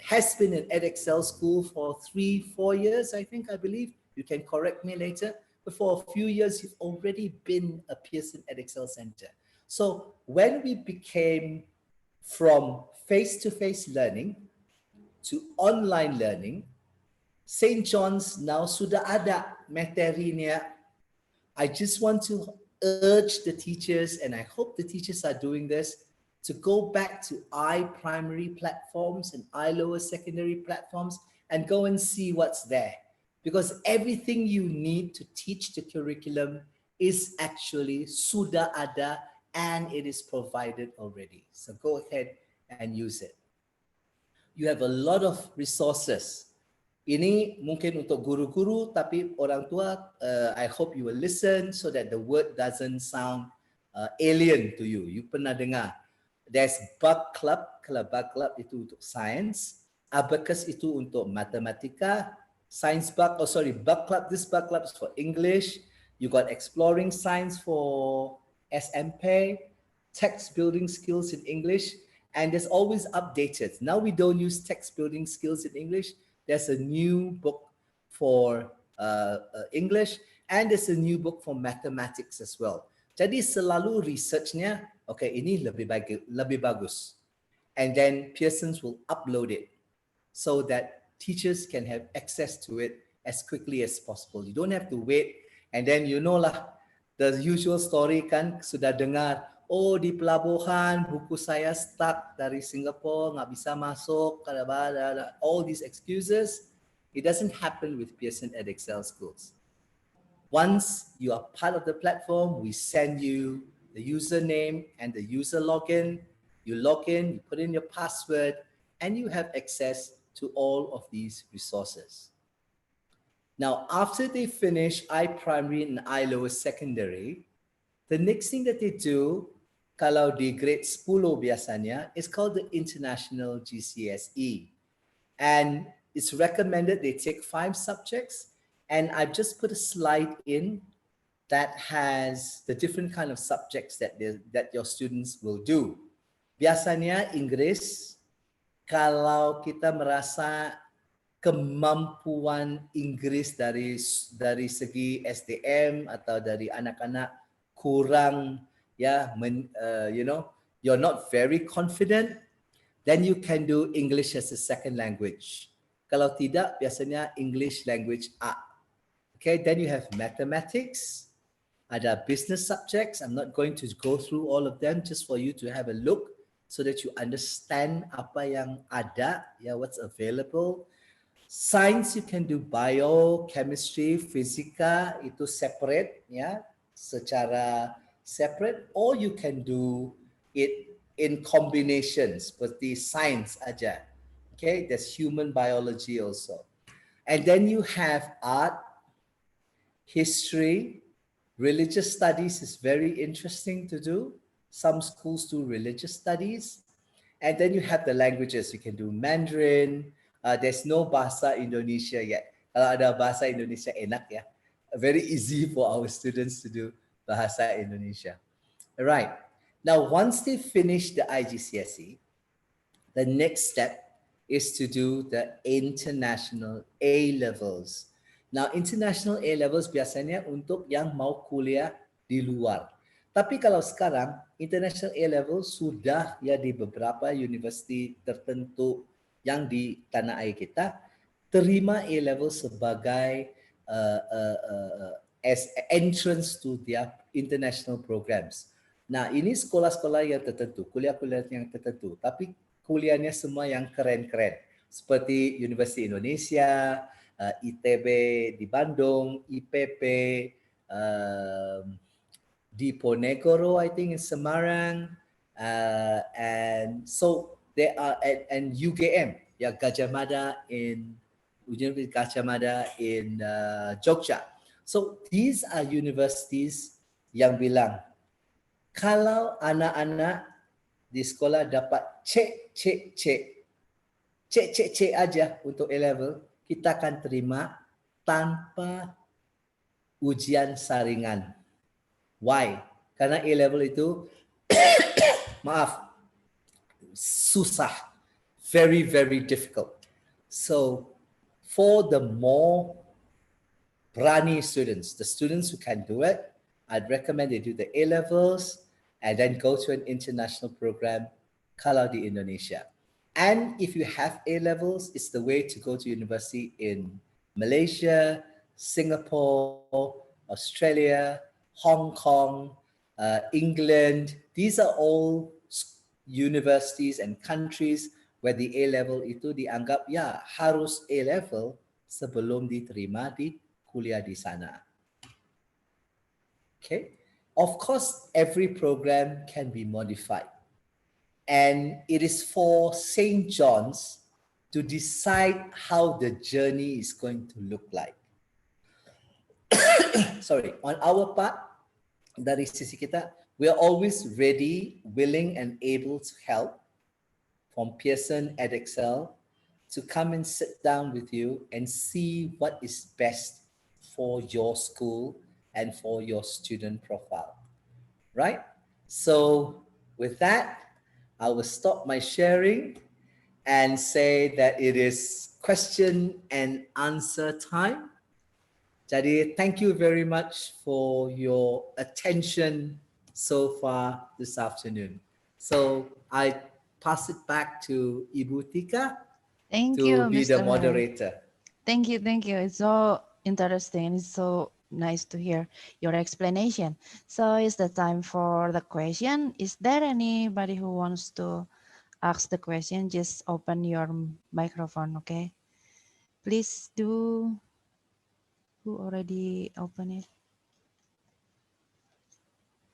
has been an EdExcel school for 3-4 years, I believe. You can correct me later. But for a few years, you've already been a Pearson EdExcel Center. So when we became from face-to-face learning to online learning, St. John's now sudah ada materinya. I just want to urge the teachers, and I hope the teachers are doing this, to go back to iPrimary platforms and iLower Secondary platforms and go and see what's there. Because everything you need to teach the curriculum is actually sudah ada and it is provided already. So go ahead and use it. You have a lot of resources. Ini mungkin untuk guru-guru, tapi orang tua, I hope you will listen so that the word doesn't sound alien to you. You pernah dengar. There's Bug Club. Kalau Bug Club itu untuk science. Abacus itu untuk matematika. Bug Club. This Bug Club is for English. You got Exploring Science for SMP. Text Building Skills in English. And there's always updated. Now we don't use text building skills in English. There's a new book for English, and there's a new book for mathematics as well. Jadi selalu researchnya, okay, ini lebih bagus. And then Pearson's will upload it so that teachers can have access to it as quickly as possible. You don't have to wait. And then you know lah, the usual story kan, sudah dengar, oh di pelabuhan buku saya stuck dari Singapore, nggak bisa masuk, all these excuses. It doesn't happen with Pearson EdExcel schools. Once you are part of the platform, we send you the username and the user login. You log in, you put in your password, and you have access to all of these resources. Now, after they finish I primary and I lower secondary, the next thing that they do, kalau di grade 10 biasanya, is called the International GCSE. And it's recommended they take 5 subjects. And I've just put a slide in that has the different kind of subjects that your students will do. Biasanya Inggris, kalau kita merasa kemampuan Inggris dari segi SDM atau dari anak-anak kurang, ya, you're not very confident, then you can do English as a second language. Kalau tidak, biasanya English language A. Okay, then you have mathematics, ada business subjects. I'm not going to go through all of them, just for you to have a look so that you understand apa yang ada, what's available. Science, you can do bio, chemistry, fisika, itu separate, secara separate, or you can do it in combinations, seperti science aja. Okay, there's human biology also. And then you have art, history, religious studies is very interesting to do. Some schools do religious studies. And then you have the languages. You can do Mandarin. There's no Bahasa Indonesia yet. Kalau ada Bahasa Indonesia enak ya. Very easy for our students to do Bahasa Indonesia. All right. Now, once they finish the IGCSE, the next step is to do the international A-levels. Now, international A-levels biasanya untuk yang mau kuliah di luar. Tapi kalau sekarang, international A-levels sudah ya di beberapa universiti tertentu yang di tanah air kita, terima A-levels sebagai as entrance to their international programs. Nah, ini sekolah-sekolah yang tertentu, kuliah-kuliah yang tertentu, tapi kuliahnya semua yang keren-keren. Seperti Universiti Indonesia, ITB di Bandung, IPP, di Ponegoro, I think in Semarang, and so there are, and UGM, ya, Gajah Mada in University Gajah Mada in Jogja. So these are universities yang bilang, kalau anak-anak di sekolah dapat C aja untuk A-level, kita akan terima tanpa ujian saringan. Why? Karena A-level itu maaf, susah, very, very difficult. So for the more berani students, the students who can do it, I'd recommend they do the A-levels and then go to an international program, kalau di Indonesia. And if you have A-levels, it's the way to go to university in Malaysia, Singapore, Australia, Hong Kong, England. These are all universities and countries where the A-level itu dianggap ya harus A-level sebelum diterima di kuliah di sana. Okay. Of course, every program can be modified. And it is for St. John's to decide how the journey is going to look like. Sorry, on our part, dari sisi kita, we are always ready, willing, and able to help from Pearson Edexcel to come and sit down with you and see what is best for your school and for your student profile, right? So with that, I will stop my sharing and say that it is question and answer time. Jadi, thank you very much for your attention so far this afternoon. So I pass it back to Ibu Tika to be the moderator. Thank you. It's so interesting. It's so nice to hear your explanation. So it's the time for the question. Is there anybody who wants to ask the question? Just open your microphone, okay? Please do. Who already opened it?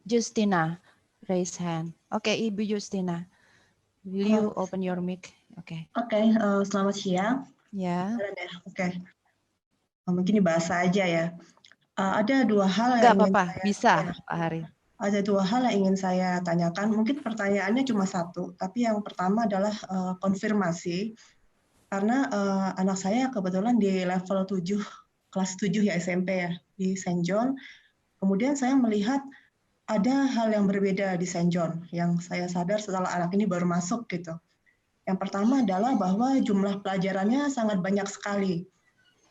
Justina, raise hand. Okay, Ibu Justina, will you open your mic? Okay. Oke, selamat siang. Ya. Oke. Mungkin di bahasa aja ya. Ada dua hal Nggak yang ingin apa-apa, saya bisa ya, Pak Hari. ada dua hal yang ingin saya tanyakan. Mungkin pertanyaannya cuma satu, tapi yang pertama adalah konfirmasi. Karena anak saya kebetulan di level 7, kelas 7 ya SMP ya, di Saint John. Kemudian saya melihat ada hal yang berbeda di Saint John, yang saya sadar setelah anak ini baru masuk gitu. Yang pertama adalah bahwa jumlah pelajarannya sangat banyak sekali.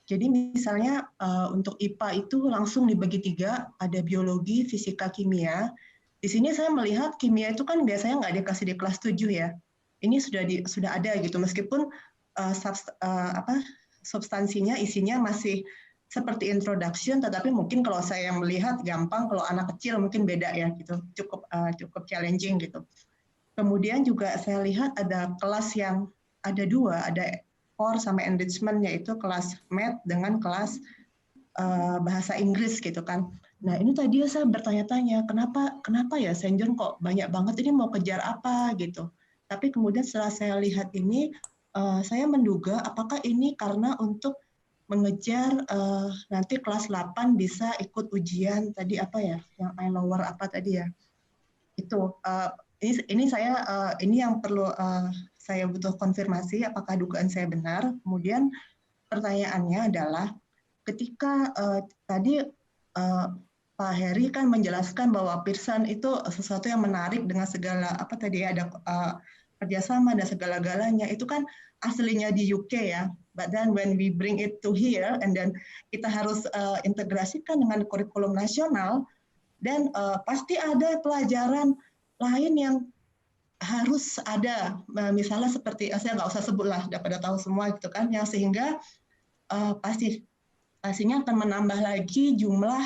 Jadi misalnya untuk IPA itu langsung dibagi 3, ada biologi, fisika, kimia. Di sini saya melihat kimia itu kan biasanya nggak dikasih di kelas 7 ya. Ini sudah ada gitu, meskipun substansinya, isinya masih seperti introduction, tetapi mungkin kalau saya yang melihat gampang, kalau anak kecil mungkin beda ya gitu, cukup challenging gitu. Kemudian juga saya lihat ada kelas yang ada 2, ada core sama enrichment, yaitu kelas math dengan kelas bahasa Inggris gitu kan. Nah ini tadi saya bertanya-tanya, kenapa ya Saint John kok banyak banget, ini mau kejar apa gitu. Tapi kemudian setelah saya lihat ini, saya menduga apakah ini karena untuk mengejar nanti kelas 8 bisa ikut ujian tadi apa ya, yang lower apa tadi ya. Itu ini saya ini yang perlu saya butuh konfirmasi apakah dugaan saya benar. Kemudian pertanyaannya adalah ketika tadi Pak Heri kan menjelaskan bahwa Pearson itu sesuatu yang menarik dengan segala apa tadi ya, ada kerjasama dan segala-galanya, itu kan aslinya di UK ya. But then when we bring it to here and then kita harus integrasikan dengan kurikulum nasional, dan pasti ada pelajaran lain yang harus ada, misalnya seperti saya nggak usah sebut lah, udah pada tahu semua gitu kan, yang sehingga pastinya akan menambah lagi jumlah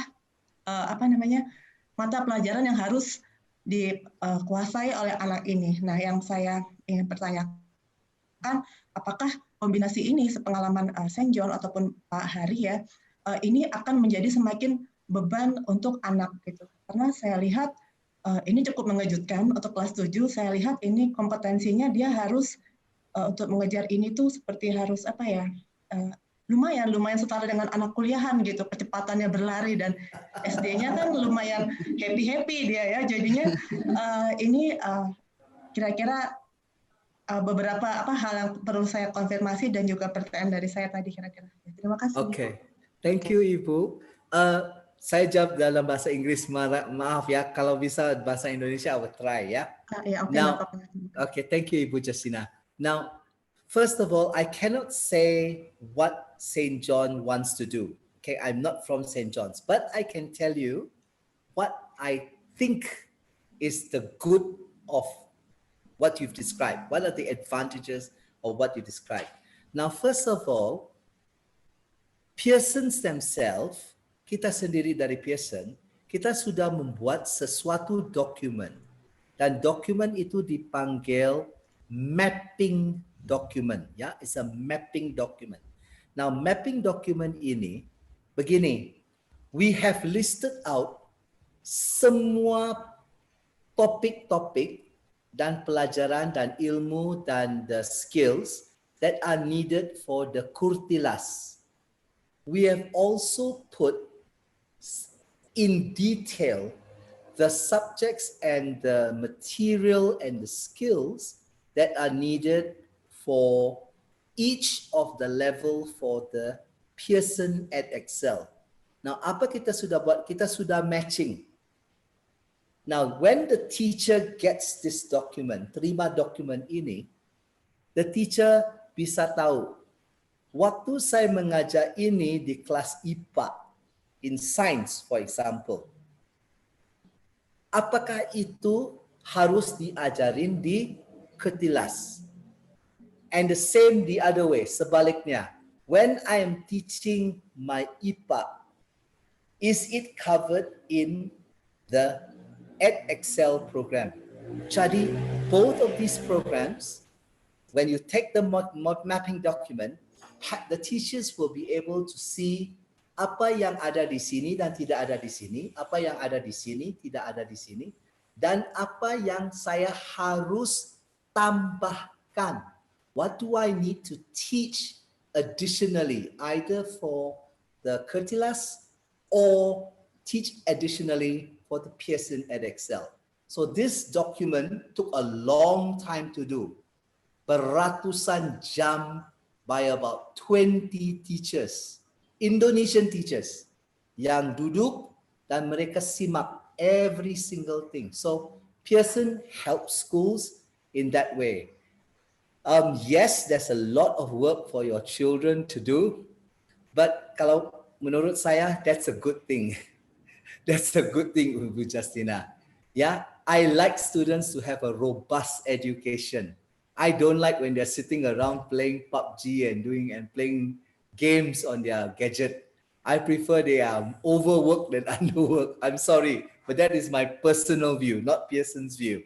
mata pelajaran yang harus dikuasai oleh anak ini. Nah, yang saya ingin pertanyakan, apakah kombinasi ini sepengalaman Saint John ataupun Pak Hari ya, ini akan menjadi semakin beban untuk anak gitu. Karena saya lihat ini cukup mengejutkan untuk kelas 7, saya lihat ini kompetensinya dia harus untuk mengejar ini tuh seperti harus lumayan setara dengan anak kuliahan gitu, kecepatannya berlari, dan SD-nya kan lumayan happy dia ya. Jadinya ini kira-kira beberapa hal yang perlu saya konfirmasi dan juga pertanyaan dari saya tadi kira-kira. Terima kasih. Okay, thank you Ibu. Saya jawab dalam bahasa Inggris, maaf ya, kalau bisa bahasa Indonesia I will try ya. Okay, thank you Ibu Justina. Now, first of all, I cannot say what St. John wants to do. Okay, I'm not from St. John's, but I can tell you what I think is the good of what you've described. What are the advantages of what you described? Now, first of all, Pearsons themselves, kita sendiri dari Pearson, kita sudah membuat sesuatu dokumen, dan dokumen itu dipanggil mapping document, ya, it's a mapping document. Now, mapping document ini begini, we have listed out semua topik-topik dan pelajaran dan ilmu dan the skills that are needed for the kurtilas. We have also put in detail the subjects and the material and the skills that are needed for each of the level for the Pearson EdExcel. Now, apa kita sudah buat? Kita sudah matching. Now, when the teacher gets this document, terima dokumen ini, the teacher bisa tahu, waktu saya mengajar ini di kelas IPA, in science for example, apakah itu harus diajarin di ketilas? And the same the other way, sebaliknya. When I am teaching my IPA, is it covered in the EdExcel program? Jadi, both of these programs, when you take the mapping document, the teachers will be able to see apa yang ada di sini dan tidak ada di sini, apa yang ada di sini, tidak ada di sini, dan apa yang saya harus tambahkan. What do I need to teach additionally, either for the Curtilas or teach additionally for the Pearson EdXL. So this document took a long time to do, beratusan jam by about 20 teachers, Indonesian teachers, yang duduk dan mereka simak every single thing. So Pearson helps schools in that way. Yes, there's a lot of work for your children to do, but kalau menurut saya, that's a good thing. That's a good thing, Bu Justina. Yeah, I like students to have a robust education. I don't like when they're sitting around playing PUBG and playing games on their gadget. I prefer they are overworked than underworked. I'm sorry, but that is my personal view, not Pearson's view.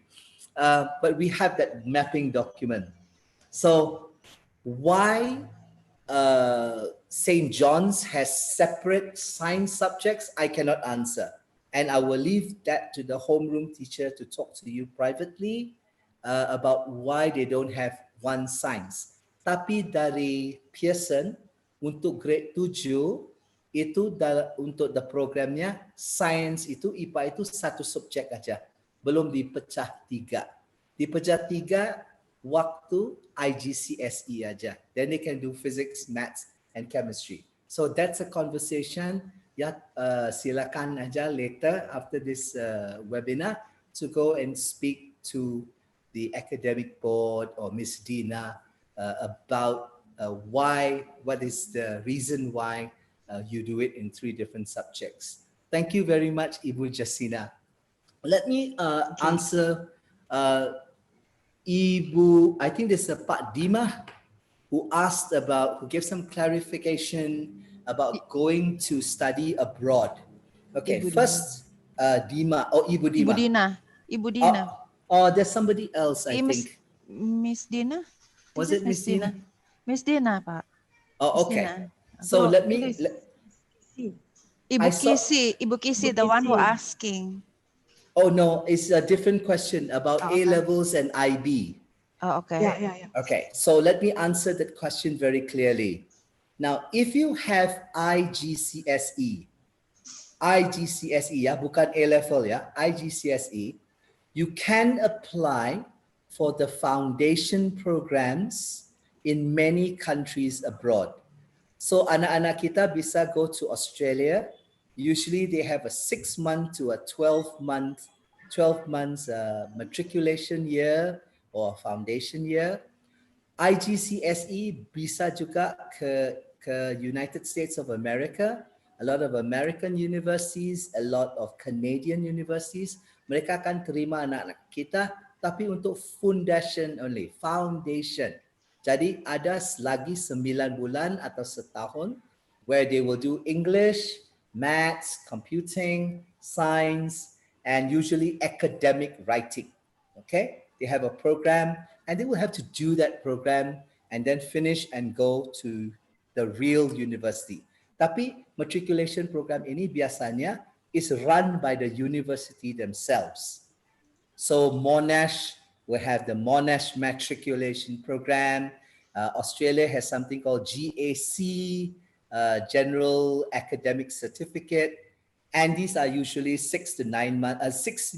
But we have that mapping document. So why St. John's has separate science subjects, I cannot answer. And I will leave that to the homeroom teacher to talk to you privately about why they don't have one science. Tapi dari Pearson, untuk grade 7, itu untuk the programnya, science itu, IPA itu satu subjek aja. Belum dipecah 3. Dipecah 3 waktu IGCSE aja. Then they can do physics, maths, and chemistry. So that's a conversation. Ya, silakan aja later after this webinar to go and speak to the academic board or Miss Dina about what is the reason why you do it in 3 different subjects. Thank you very much, Ibu Jasina. Let me answer Ibu, I think there's a Pak Dima who gave some clarification about going to study abroad. Okay, Ibu first, Dima, or Ibu Dima. Ibu Dina. Ibu Dina. There's somebody else, I think. Miss Dina? Was This it is Miss Dina? Miss Dina, Pak. Oh, Miss okay. Dina. So let me... Ibu Kisi, the one who asking. Oh, no, it's a different question about A-levels and IB. Oh, okay. Yeah. Okay, so let me answer that question very clearly. Now, if you have IGCSE, ya, bukan A-level ya, IGCSE, you can apply for the foundation programs in many countries abroad. So anak-anak kita bisa go to Australia. Usually they have a 6-month to a 12 months matriculation year or foundation year. IGCSE bisa juga ke United States of America, a lot of American universities, a lot of Canadian universities. Mereka akan terima anak-anak kita, tapi untuk foundation only, foundation. Jadi ada lagi 9 bulan atau setahun where they will do English, maths, computing, science, and usually academic writing. Okay, they have a program and they will have to do that program and then finish and go to the real university. Tapi matriculation program ini biasanya is run by the university themselves. So Monash will have the Monash matriculation program. Australia has something called GAC, General Academic Certificate. And these are usually 6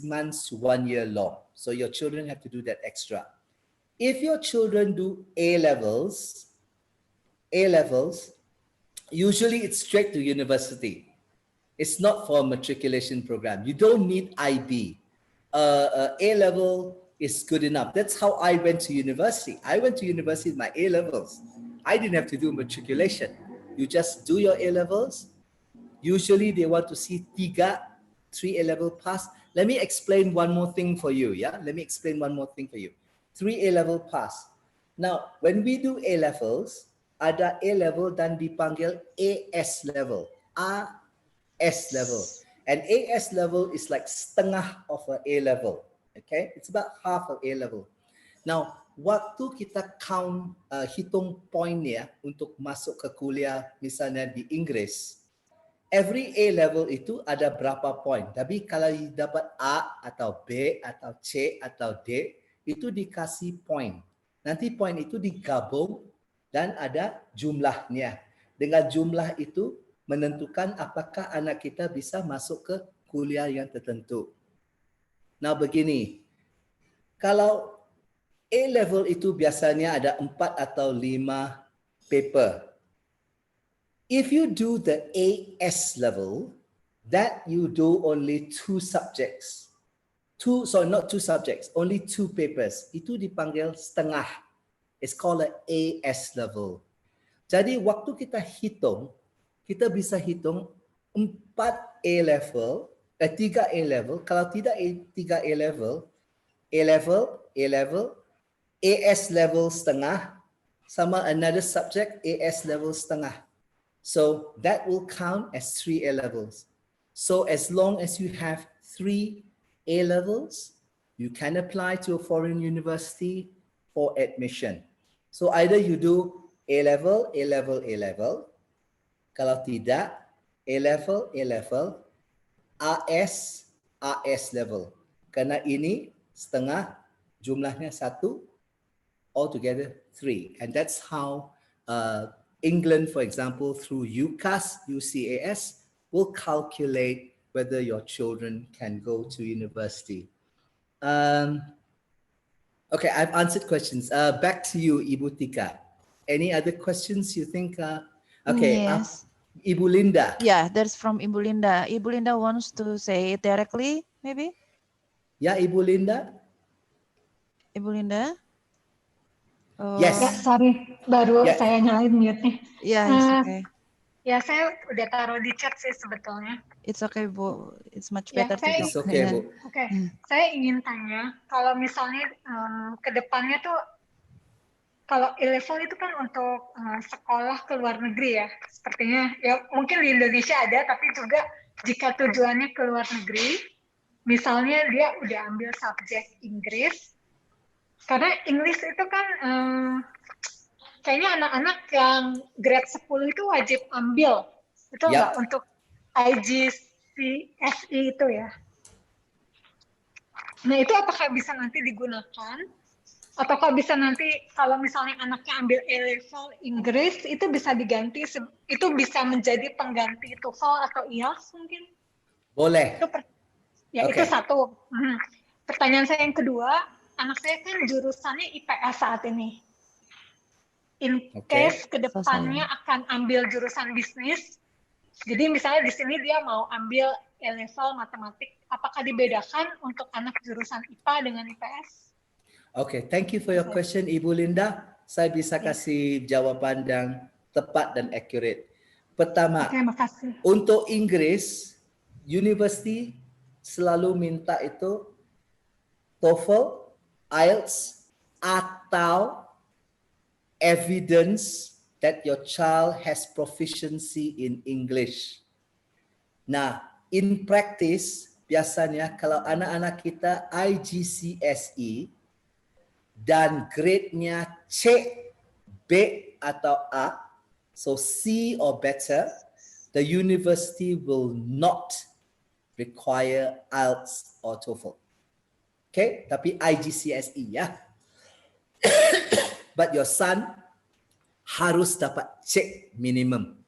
months to 1 year long. So your children have to do that extra. If your children do A-levels, usually it's straight to university. It's not for a matriculation program. You don't need IB. A-level is good enough. That's how I went to university. I went to university with my A-levels. I didn't have to do matriculation. You just do your A-levels. Usually they want to see 3 A-level pass. Let me explain one more thing for you. Yeah, let me explain one more thing for you. 3 A-level pass. Now, when we do A-levels, ada A-level dan dipanggil AS level. AS level. And AS level is like setengah of an A-level. Okay, it's about half of A-level. Now, waktu kita count, hitung poinnya untuk masuk ke kuliah misalnya di Inggris, every A-level itu ada berapa poin. Tapi kalau dapat A atau B atau C atau D, itu dikasih poin. Nanti poin itu digabung dan ada jumlahnya. Dengan jumlah itu menentukan apakah anak kita bisa masuk ke kuliah yang tertentu. Nah begini, kalau A-level itu biasanya ada 4 atau 5 paper. If you do the AS level, that you do only 2 subjects. Not 2 subjects, only 2 papers. Itu dipanggil setengah. It's called an AS level. Jadi waktu kita hitung, kita bisa hitung 4 A-level, 3 A-level. Kalau tidak 3 A-level, A-level, AS level setengah, sama another subject, AS level setengah. So that will count as 3 A-levels. So as long as you have 3 A-levels, you can apply to a foreign university for admission. So either you do A-level, A-level, A-level. Kalau tidak, A-level, A-level, AS, AS level. Karena ini setengah, jumlahnya 1, altogether 3. And that's how England, for example, through UCAS, UCAS, will calculate whether your children can go to university. Okay, I've answered questions. Back to you, Ibu Tika. Any other questions you think? Okay, Yes. Ibu Linda. Yeah, that's from Ibu Linda. Ibu Linda wants to say it directly, maybe? Ya, Ibu Linda. Ibu Linda? Yes. Ya, sorry, baru Yeah. saya nyalain mute-nya. Yeah, it's okay. Ya, saya udah taruh di chat sih sebetulnya. It's okay, Bu. It's much Ya, better to saya- talk. It's okay, Bu. Oke, saya ingin tanya, kalau misalnya ke depannya tuh, kalau E-level itu kan untuk sekolah ke luar negeri ya, sepertinya ya mungkin di Indonesia ada, tapi juga jika tujuannya ke luar negeri, misalnya dia udah ambil subjek Inggris, karena Inggris itu kan kayaknya anak-anak yang grade 10 itu wajib ambil, itu Yap. nggak untuk IGCSE itu ya. Nah itu apakah bisa nanti digunakan? Ataukah bisa nanti kalau misalnya anaknya ambil A-level Inggris, itu bisa diganti, itu bisa menjadi pengganti TOEFL atau IELTS mungkin? Boleh. Ya Oke. itu satu. Pertanyaan saya yang kedua, anak saya kan jurusannya IPS saat ini. In case kedepannya akan ambil jurusan bisnis, jadi misalnya di sini dia mau ambil A-level matematik, apakah dibedakan untuk anak jurusan IPA dengan IPS? Okay, thank you for your question, Ibu Linda. Saya bisa kasih jawaban yang tepat dan accurate. Pertama, Terima kasih. untuk Inggris, university selalu minta itu TOEFL, IELTS, atau evidence that your child has proficiency in English. Nah, in practice, biasanya kalau anak-anak kita IGCSE, dan grade-nya C, B atau A, so C or better, the university will not require IELTS or TOEFL. Okay, tapi IGCSE ya. But your son harus dapat C minimum,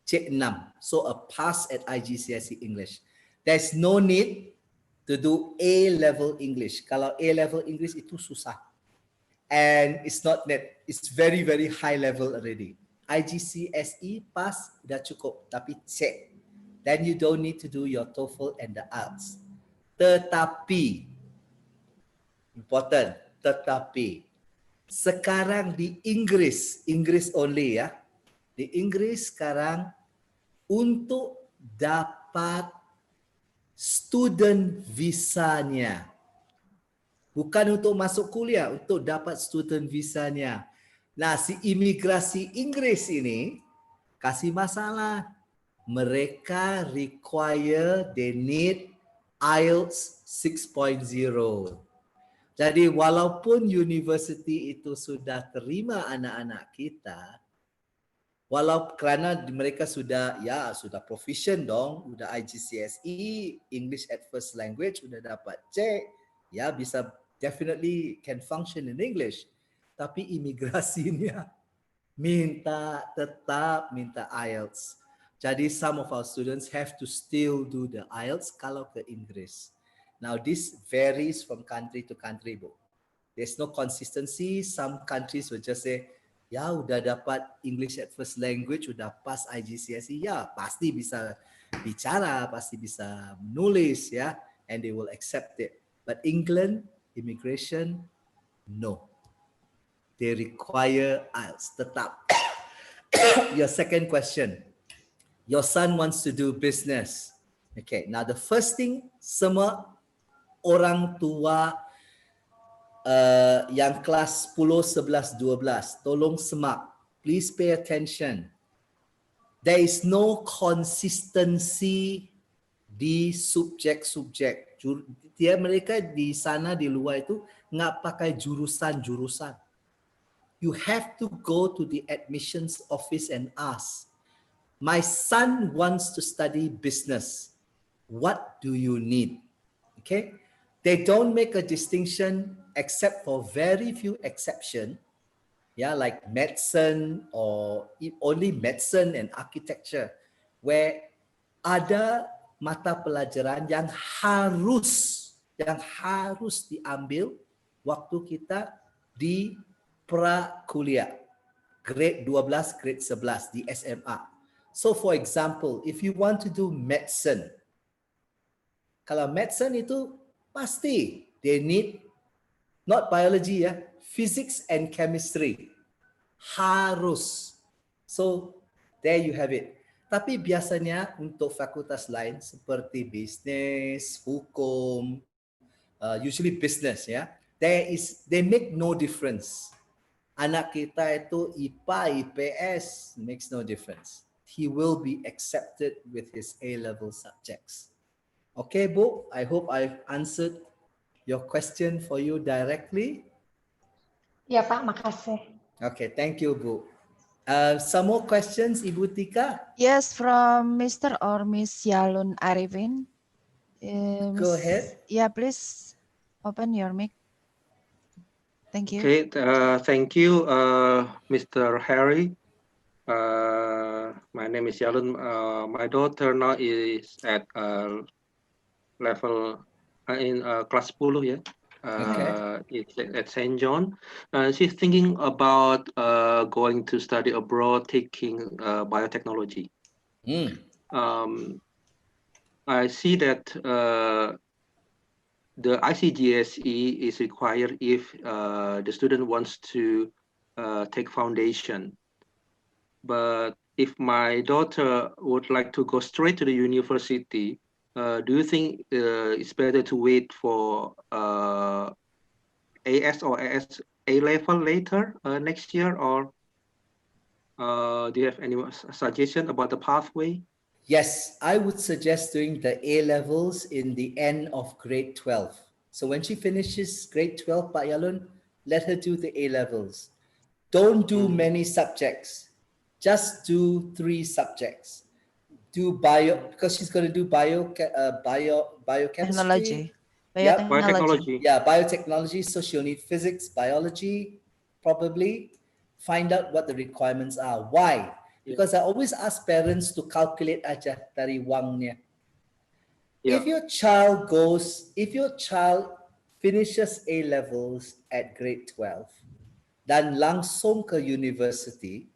C 6, so a pass at IGCSE English. There's no need to do A-level English. Kalau A-level English itu susah. And it's not that, it's very, very high level already. IGCSE pass udah cukup, tapi C. Then you don't need to do your TOEFL and the IELTS. Tetapi, important, tetapi, sekarang di Inggris, Inggris only ya, di Inggris sekarang untuk dapat student visanya, bukan untuk masuk kuliah, untuk dapat student visanya. Nah, si imigrasi Inggris ini kasih masalah. Mereka require, they need IELTS 6.0. Jadi walaupun university itu sudah terima anak-anak kita, kerana mereka sudah proficient dong, sudah IGCSE, English at first language, sudah dapat C, ya bisa definitely can function in English. Tapi imigrasinya tetap minta IELTS. Jadi some of our students have to still do the IELTS kalau ke Inggris. Now this varies from country to country, Bu. There's no consistency. Some countries will just say, ya udah dapat English at first language, udah pas IGCSE, ya pasti bisa bicara, pasti bisa menulis, ya, and they will accept it. But England, immigration, no. They require IELTS, tetap. Your second question. Your son wants to do business. Okay, now the first thing, semua orang tua yang kelas 10, 11, 12, tolong semak. Please pay attention. There is no consistency di subjek-subjek. Dia mereka di sana di luar itu nggak pakai jurusan-jurusan. You have to go to the admissions office and ask, my son wants to study business. What do you need? Okay. They don't make a distinction except for very few exceptions. Yeah, like medicine or only medicine and architecture, where ada mata pelajaran yang harus diambil waktu kita di pra-kuliah, grade 12, grade 11 di SMA. So for example, if you want to do medicine, kalau medicine itu pasti they need not biology ya, physics and chemistry. Harus. So there you have it. Tapi biasanya untuk fakultas lain seperti bisnis, hukum, usually business ya, they make no difference. Anak kita itu IPA, IPS makes no difference. He will be accepted with his A-level subjects. Okay, Bu, I hope I've answered your question for you directly. Ya Pak, makasih. Okay, thank you, Bu. Some more questions, Ibu Tika? Yes, from Mr. or Miss Yalun Arifin. Go ahead. Yeah, please open your mic. Thank you. Okay, thank you, Mr. Harry. My name is Yalun. My daughter now is at level in class 10, yeah. It's at St. John. She's thinking about going to study abroad, taking biotechnology. I see that the ICGSE is required if the student wants to take foundation. But if my daughter would like to go straight to the university, do you think it's better to wait for AS or AS A level later next year, or do you have any suggestion about the pathway? Yes, I would suggest doing the A levels in the end of grade 12. So when she finishes grade 12, Pak Yalun, let her do the A levels. Don't do many subjects. Just do 3 subjects. Do bio, because she's going to do biochemistry. Biotechnology. Yeah, biotechnology. So she'll need physics, biology, probably. Find out what the requirements are. Why? Because I always ask parents to calculate aja dari wangnya. If your child finishes A levels at grade 12 dan langsung ke university,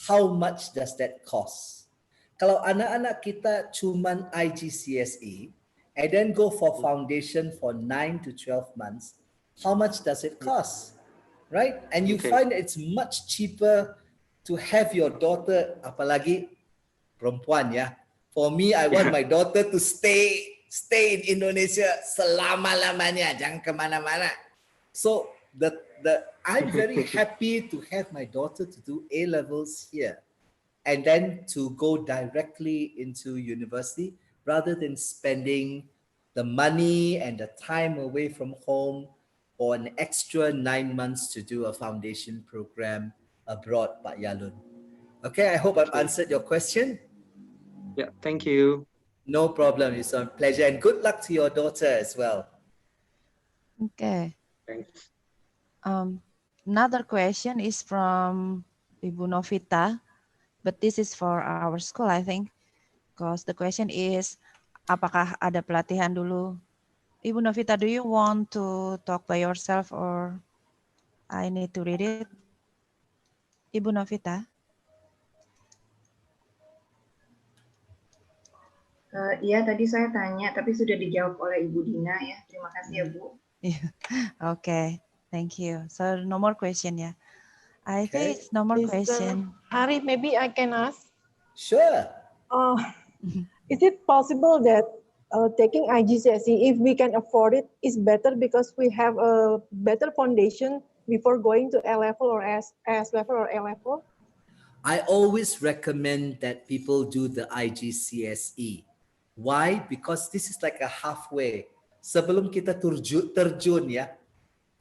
how much does that cost? Kalau anak-anak kita cuman IGCSE and then go for foundation for 9 to 12 months, how much does it cost? Right? And you find it's much cheaper to have your daughter, apalagi perempuan ya. For me, I want my daughter to stay in Indonesia selama-lamanya, jangan kemana-mana. So I'm very happy to have my daughter to do A levels here and then to go directly into university rather than spending the money and the time away from home or an extra 9 months to do a foundation program abroad, Pak Yalun. Okay, I hope I've answered your question. Yeah, thank you. No problem, it's a pleasure, and good luck to your daughter as well. Okay. Thanks. Another question is from Ibu Novita. but this is for our school, I think, because the question is, apakah ada pelatihan dulu? Ibu Novita, do you want to talk by yourself or I need to read it? Ibu Novita? Iya, tadi saya tanya, tapi sudah dijawab oleh Ibu Dina ya. Terima kasih ya, Bu. Okay, thank you. So no more question, yeah. I think Okay. it's no more question. Hari, maybe I can ask. Sure. Is it possible that taking IGCSE, if we can afford it, is better because we have a better foundation before going to A level or AS level or A level? I always recommend that people do the IGCSE. Why? Because this is like a halfway. Sebelum kita terjun ya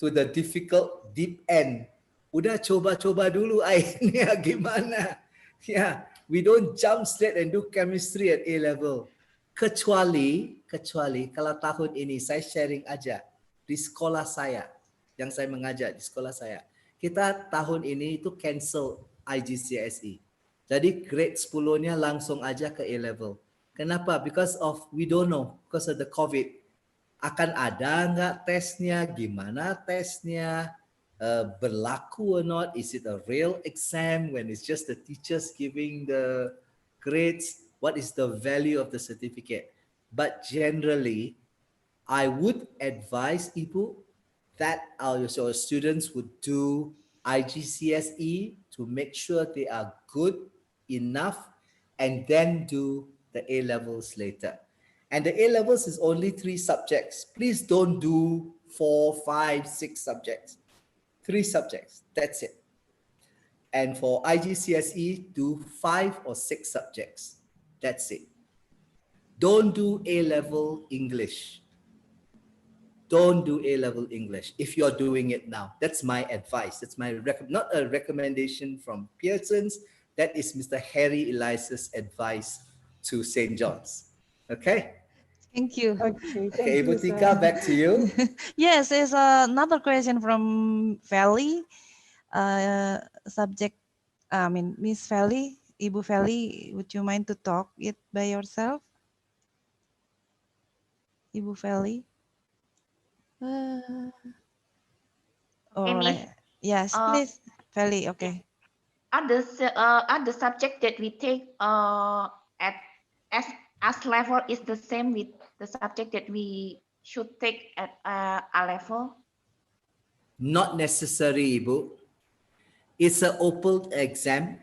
to the difficult deep end, udah coba-coba dulu airnya gimana. Yeah, we don't jump straight and do chemistry at A level. Kecuali kalau tahun ini saya sharing aja di sekolah saya, yang saya mengajar di sekolah saya. Kita tahun ini itu cancel IGCSE. Jadi grade 10-nya langsung aja ke A level. Kenapa? Because of we don't know, because of the COVID. Akan ada nggak tesnya? Gimana tesnya? Berlaku or not? Is it a real exam when it's just the teachers giving the grades? What is the value of the certificate? But generally, I would advise Ibu that our students would do IGCSE to make sure they are good enough and then do the A levels later. And the A levels is only 3 subjects. Please don't do 4, 5, 6 subjects. 3 subjects, that's it. And for IGCSE, do 5 or 6 subjects. That's it. Don't do A level English. Don't do A level English if you're doing it now. That's my advice. That's my not a recommendation from Pearson's. That is Mr. Harry Elias's advice to St. John's. Okay. Thank you. Okay, Ibu Tika, back to you. Yes, there's another question from Valley. Subject, Miss Valley, Ibu Valley, would you mind to talk it by yourself? Ibu Valley? Miss. Yes, please, Valley, okay. Are the subject that we take at as level is the same with the subject that we should take at A level? Not necessary, Ibu. It's an open exam.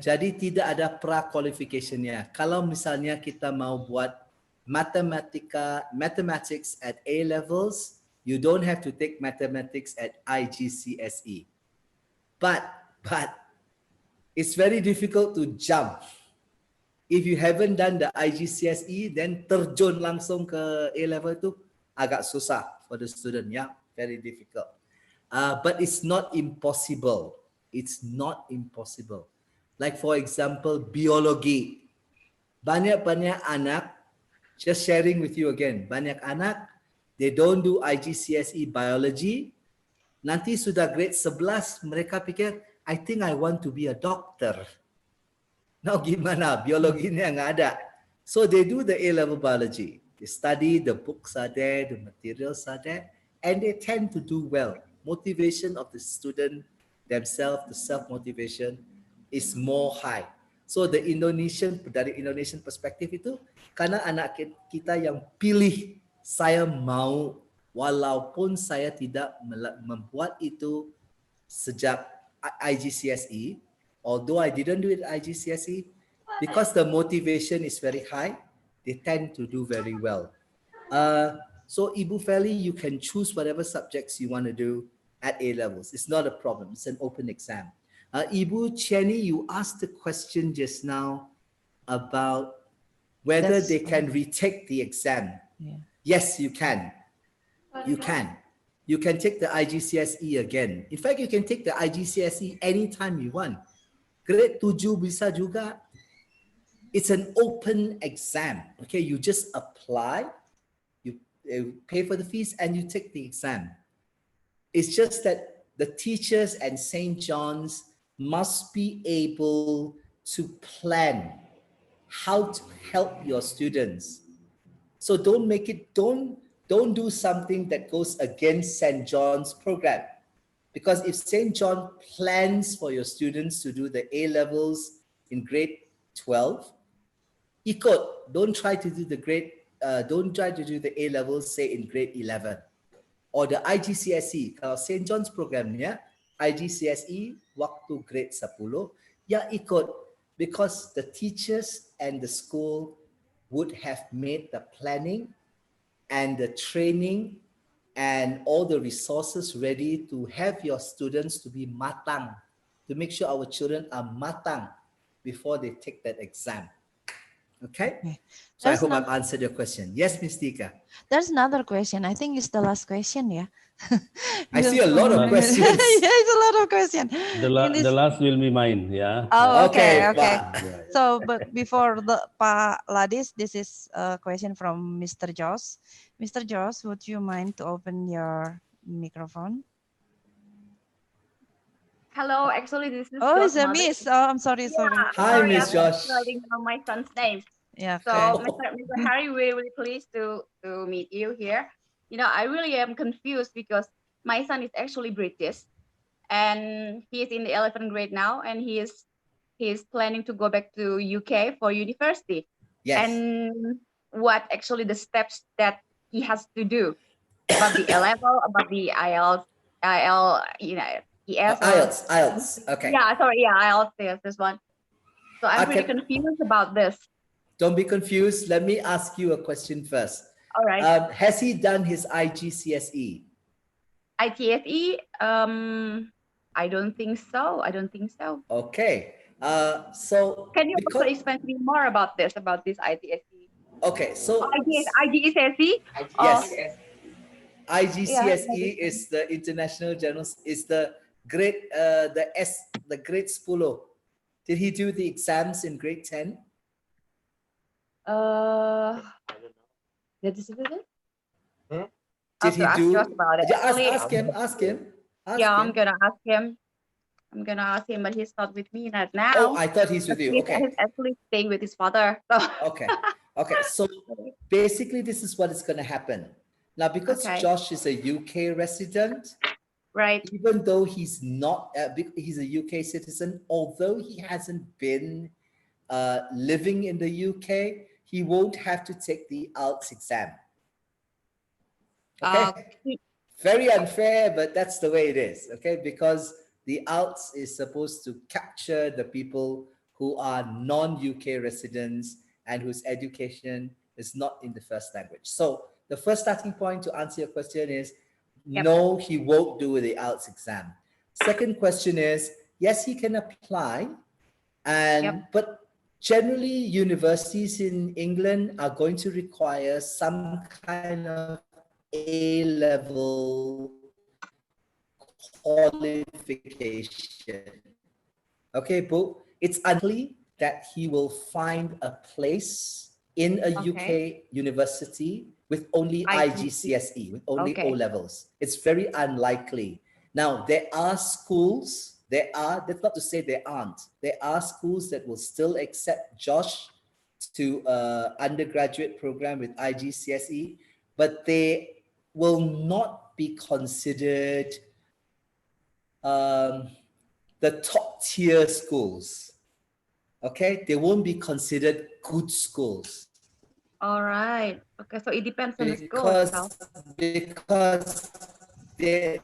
Jadi tidak ada pra-qualification-nya. Kalau misalnya kita mau buat mathematics at A levels, you don't have to take mathematics at IGCSE. But it's very difficult to jump. If you haven't done the IGCSE, then terjun langsung ke A level itu agak susah for the student, yeah, very difficult. But it's not impossible. It's not impossible. Like for example, biologi. Banyak anak, just sharing with you again, banyak anak, they don't do IGCSE biology. Nanti sudah grade 11, mereka pikir, I think I want to be a doctor. Now gimana? Biologinya nggak ada. So they do the A-level biology. They study, the books are there, the materials are there, and they tend to do well. Motivation of the student themselves, the self-motivation is more high. So dari Indonesian perspective itu, karena anak kita yang pilih, saya mau, walaupun saya tidak membuat itu sejak IGCSE, although I didn't do it at IGCSE, because the motivation is very high, they tend to do very well. So Ibu Feli, you can choose whatever subjects you want to do at A levels. It's not a problem. It's an open exam. Ibu Chenny, you asked the question just now about whether they can retake the exam. Yeah. Yes, you can. You can. You can take the IGCSE again. In fact, you can take the IGCSE anytime you want. Grade 7 bisa juga. It's an open exam. Okay, you just apply, you pay for the fees, and you take the exam. It's just that the teachers and St. John's must be able to plan how to help your students. So don't make it, don't do something that goes against St. John's program. Because if St. John plans for your students to do the A levels in grade 12, don't try to do the A levels, say in grade 11. Or the IGCSE, kalau St. John's programnya, IGCSE waktu grade 10, ya ikut, because the teachers and the school would have made the planning and the training and all the resources ready to have your students to be matang, to make sure our children are matang before they take that exam. Okay? So I hope I've answered your question. Yes, Ms. Tika. There's another question. I think it's the last question, yeah. I see a lot of questions. Yeah, it's a lot of questions. The last will be mine, yeah. Oh, okay. Yeah. So, but before the Pak Ladis, this is a question from Mr. Josh. Mr. Josh, would you mind to open your microphone? Hello, actually this is Oh, it's a mother. miss. Oh, I'm sorry. Hi, Sorry, Miss I'm Josh. writing down my son's name. Yeah. So, Okay. Mr. Harry, we're really pleased to meet you here. You know, I really am confused because my son is actually British, and he is in the 11th grade now, and he is planning to go back to UK for university. Yes. And what actually the steps that he has to do about the A level, about the IELTS, you know, ES. IELTS. Okay. Yeah, sorry. Yeah, IELTS. Yes, this one. So I'm really confused about this. Don't be confused. Let me ask you a question first. All right. Has he done his IGCSE? IGCSE? I don't think so. Okay. So can you also explain to me more about this IGCSE? Okay, so IGCSE? Yes. IGCSE is the International General, is the grade the grade 10. Did he do the exams in grade 10? Did he do it? Did he do? About it. Yeah, ask him. Yeah, I'm gonna ask him, but he's not with me right now. Oh, I thought he's with you. Okay. He's actually staying with his father. So. Okay. So basically, this is what is going to happen. Now, because Josh is a UK resident, right? Even though he's not, he's a UK citizen, although he hasn't been living in the UK, he won't have to take the IELTS exam. Okay. Very unfair, but that's the way it is. Okay, because the IELTS is supposed to capture the people who are non-UK residents and whose education is not in the first language. So the first starting point to answer your question is, no, he won't do the IELTS exam. Second question is, yes, he can apply, and but generally universities in England are going to require some kind of A-level qualification. Okay, but it's unlikely that he will find a place in a UK university with only IGCSE, with only O levels. It's very unlikely. Now, there are schools, that's not to say there aren't. There are schools that will still accept Josh to undergraduate program with IGCSE, but they will not be considered the top tier schools. Okay, they won't be considered good schools. All right. Okay, so it depends on the school itself. Because they,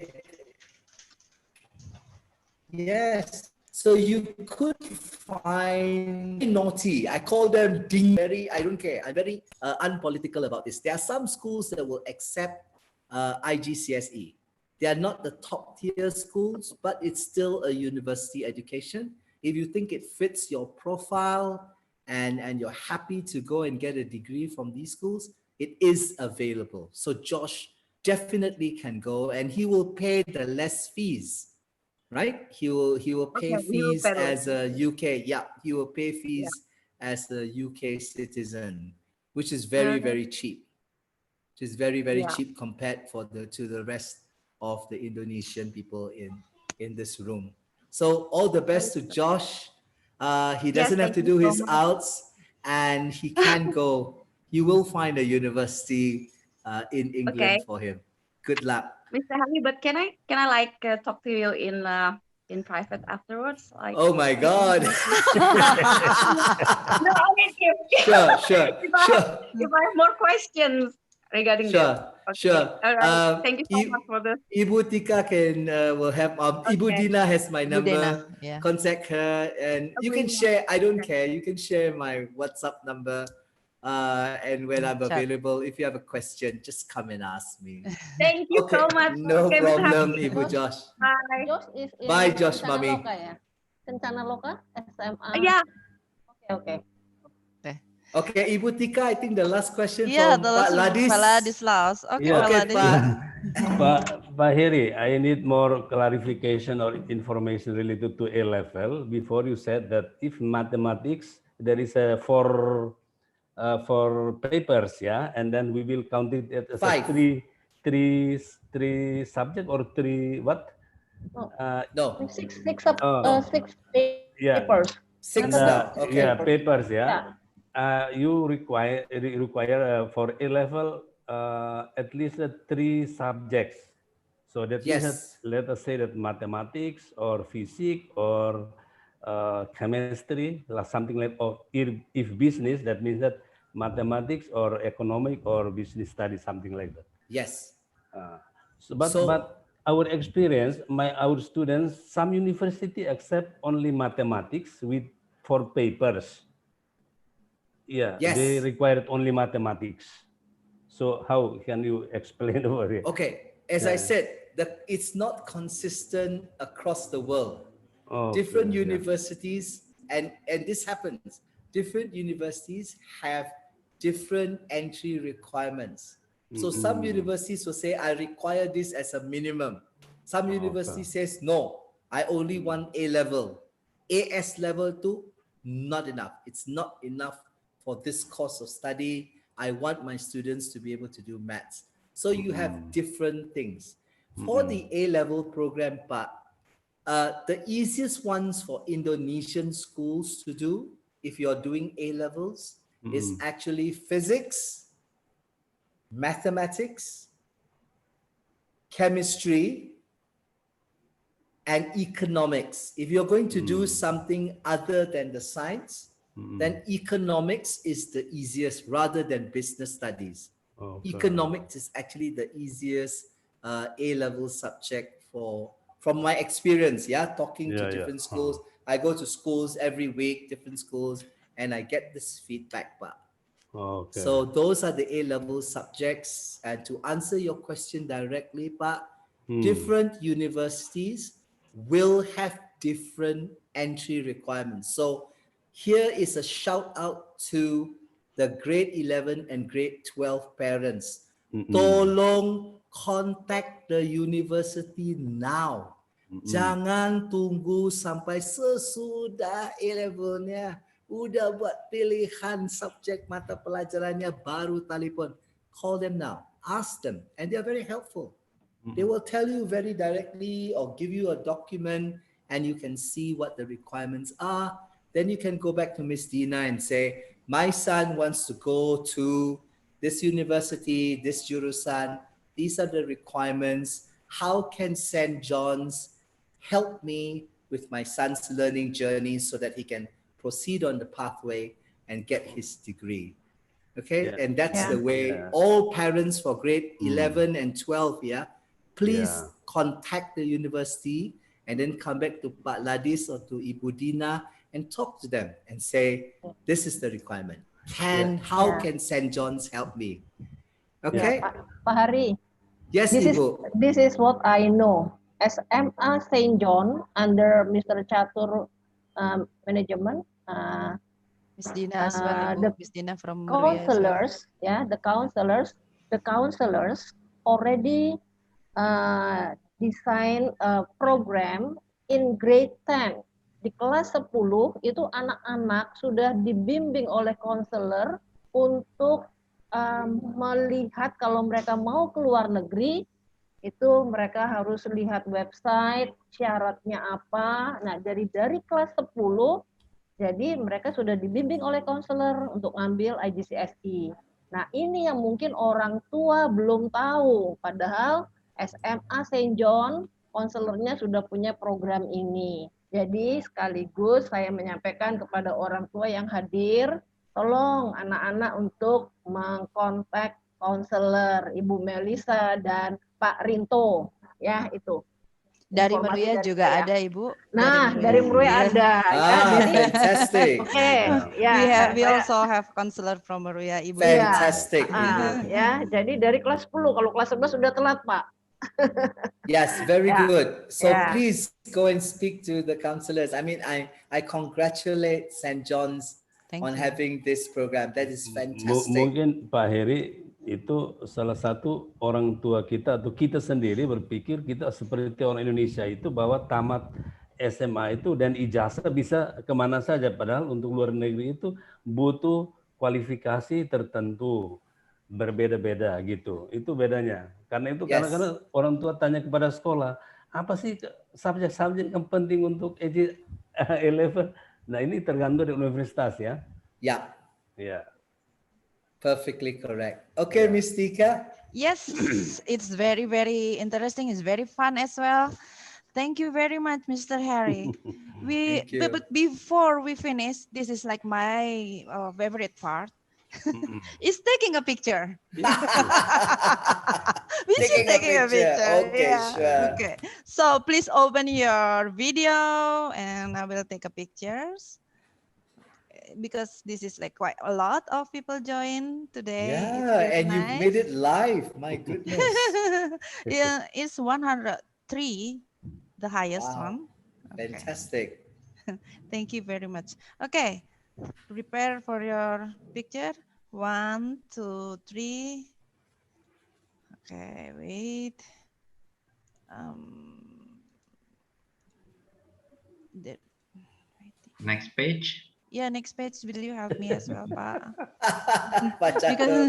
yes. So you could find naughty. I call them very, I don't care. I'm very unpolitical about this. There are some schools that will accept IGCSE. They are not the top tier schools, but it's still a university education. If you think it fits your profile and you're happy to go and get a degree from these schools, it is available. So Josh definitely can go, and he will pay the less fees, right? He will pay fees as a UK, he will pay fees as a UK citizen, which is very, very cheap. Which is very, very cheap compared to the rest of the Indonesian people in this room. So all the best to Josh. He doesn't have to thank you do so his much. outs, and he can go. You will find a university in England Okay. for him. Good luck. Mr. Hari, but can I like talk to you in private afterwards? Like, Oh my God. no, I mean, Sure. if I have more questions regarding Sure, this. Okay. sure. All right. Thank you so much for this. Ibu Tika will have. Ibu Okay. Dina has my Ibu number. Dina, yeah. Contact her, and you can Ibu Dina. share. I don't care. You can share my WhatsApp number, and when I'm Chat. available, if you have a question, just come and ask me. Thank you Okay, so much. no Okay, Mr. problem, Hari. Ibu Josh. Bye. Josh is in Bye, Josh, Kencana Mami. Loka ya? Kencana Loka, SMA. Yeah. Okay. Okay, Ibu Tika, I think the last question Yeah, from the Pak last Ladis. Pak Ladislaus. Okay, Yeah. Pak Okay, Ladis. Pak Heri, I need more clarification or information related to A level. Before you said that if mathematics there is a for papers, yeah, and then we will count it as a 5. three subject or three what? No. Six Yeah. papers. 6 now. Okay. Yeah, papers, yeah. You require for A level at least 3 subjects. So that means that, Yes. let us say that mathematics or physics or chemistry, something like, or if business, that means that mathematics or economic or business studies, something like that. Yes. But our experience, our students, some university accept only mathematics with 4 papers. Yeah, Yes. they required only mathematics. So how can you explain over here? Okay, as I said, that it's not consistent across the world. Different universities, and this happens, different universities have different entry requirements. So some universities will say, I require this as a minimum. Some university says, no, I only want A level. AS level 2, not enough. It's not enough for this course of study. I want my students to be able to do maths. So you have different things. For the A-level program part, the easiest ones for Indonesian schools to do, if you're doing A-levels, is actually physics, mathematics, chemistry, and economics. If you're going to do something other than the science, then economics is the easiest rather than business studies. Economics is actually the easiest A-level subject from my experience, talking to different schools. I go to schools every week, different schools, and I get this feedback back. So those are the A-level subjects. And to answer your question directly, Pak, different universities will have different entry requirements. So here is a shout out to the grade 11 and grade 12 parents. Tolong contact the university now. Jangan tunggu sampai sesudah A-levelnya. Udah buat pilihan subjek mata pelajarannya baru telepon. Call them now. Ask them. And they are very helpful. They will tell you very directly or give you a document and you can see what the requirements are. Then you can go back to Miss Dina and say, my son wants to go to this university, this jurusan. These are the requirements. How can St. John's help me with my son's learning journey so that he can proceed on the pathway and get his degree? Okay, and that's the way all parents for grade 11 and 12, please contact the university and then come back to Pak Ladis or to Ibu Dina and talk to them and say, this is the requirement. How can St. John's help me? Okay? Pak Hari. Yes, Ibu. This is what I know. SMA St. John under Mr. Catur management. Miss Dina as well, Miss Dina from counselors, the counselors already design a program in grade 10. Di kelas 10 itu anak-anak sudah dibimbing oleh konselor untuk melihat kalau mereka mau keluar negeri, itu mereka harus lihat website, syaratnya apa. Nah, dari kelas 10 Jadi mereka sudah dibimbing oleh konselor untuk ngambil IGCSE. Nah ini yang mungkin orang tua belum tahu, padahal SMA St. John konselornya sudah punya program ini. Jadi sekaligus saya menyampaikan kepada orang tua yang hadir, tolong anak-anak untuk mengkontak konselor Ibu Melisa dan Pak Rinto, ya itu. Dari Informasi Meruya dari juga saya. ada Ibu. Nah, dari Meruya ada. Ya, jadi, Fantastic. Oke, ya. We saya- also have counselor from Meruya Ibu. Fantastic. ya, jadi dari kelas 10, kalau kelas 11 sudah telat, Pak. Yes, very Yeah. good. So Yeah. please go and speak to the counselors. I mean, I congratulate St. John's on you. having this program. That is fantastic. Mungkin Pak Heri itu salah satu orang tua kita atau kita sendiri berpikir kita seperti orang Indonesia itu bahwa tamat SMA itu dan ijazah bisa kemana saja, padahal untuk luar negeri itu butuh kualifikasi tertentu, berbeda-beda gitu. Itu bedanya. Karena itu Yes. karena orang tua tanya kepada sekolah, apa sih subjek-subjek yang penting untuk A-level? Nah ini tergantung dari universitas ya. Yeah, Ya. perfectly correct. Okay, Miss Tika. Yes, it's very, very interesting. It's very fun as well. Thank you very much, Mr. Harry. Thank you. But before we finish, this is like my favorite part. Is taking a picture. We should taking a picture. Okay, sure. Okay. So please open your video, and I will take a pictures. Because this is like quite a lot of people join today. It's Yeah, very and you nice. made it live. My goodness. Yeah, it's 103, the highest Wow. one. Okay. Fantastic. Thank you very much. Okay, prepare for your picture. 1, 2, 3. Okay, wait. Next page. Yeah, next page. Will you help me as well, Pak? Pak Catur. Because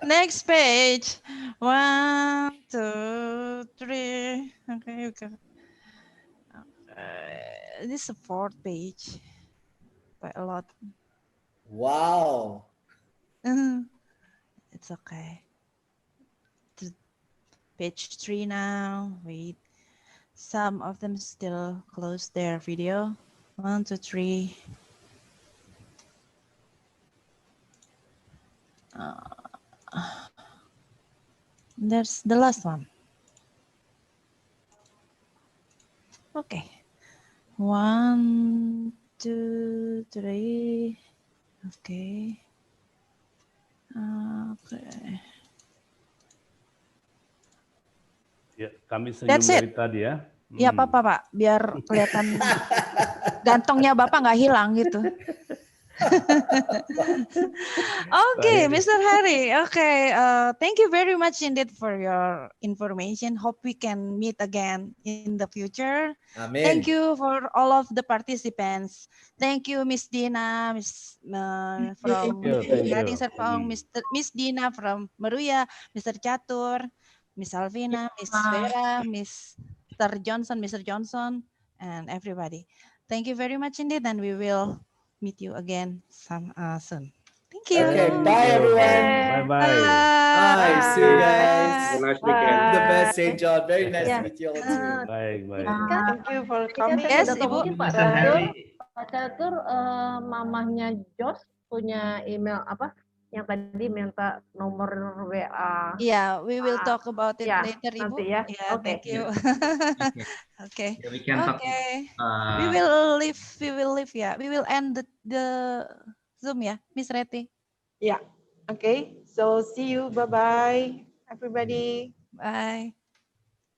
next page. 1, 2, 3. Okay, okay. This is the 4th page. Quite a lot. Wow. It's okay. Page 3 now. Wait. Some of them still close their video. 1, 2, 3. There's the last one. Okay. 1, 2, 3. Okay. Okay. Ya, kami senyum That's it. dari tadi ya. Ya apa-apa Pak, biar kelihatan gantongnya Bapak nggak hilang gitu. Okay, Mr. Harry. Okay, thank you very much indeed for your information. Hope we can meet again in the future. Amin. Thank you for all of the participants. Thank you, Miss Dina, from Thank you. Gading Serpong, Miss Dina from Meruya, Mr. Catur, Miss Alvina, Miss Vera, Mr. Johnson, and everybody. Thank you very much indeed, and we will meet you again soon. Thank you. Okay, bye everyone. Bye-bye. Bye. See you guys. Have a nice weekend. The best, St. John. Very nice Yeah. to meet you all too. Baik, baik. Thank you for coming. Yes, Ada Ibu. mungkin Pak Mr. Harry. Catur, mamahnya Jos punya email apa? Yang tadi minta nomor WA. Yeah, we will talk about it Ya, later, Ibu. nanti ya. Yeah, Oke. thank you. Okay. Yeah, we can talk. Okay. We will leave. Yeah, we will end the Zoom. Yeah, Miss Reti. Yeah. Okay. So see you. Bye bye, everybody. Bye.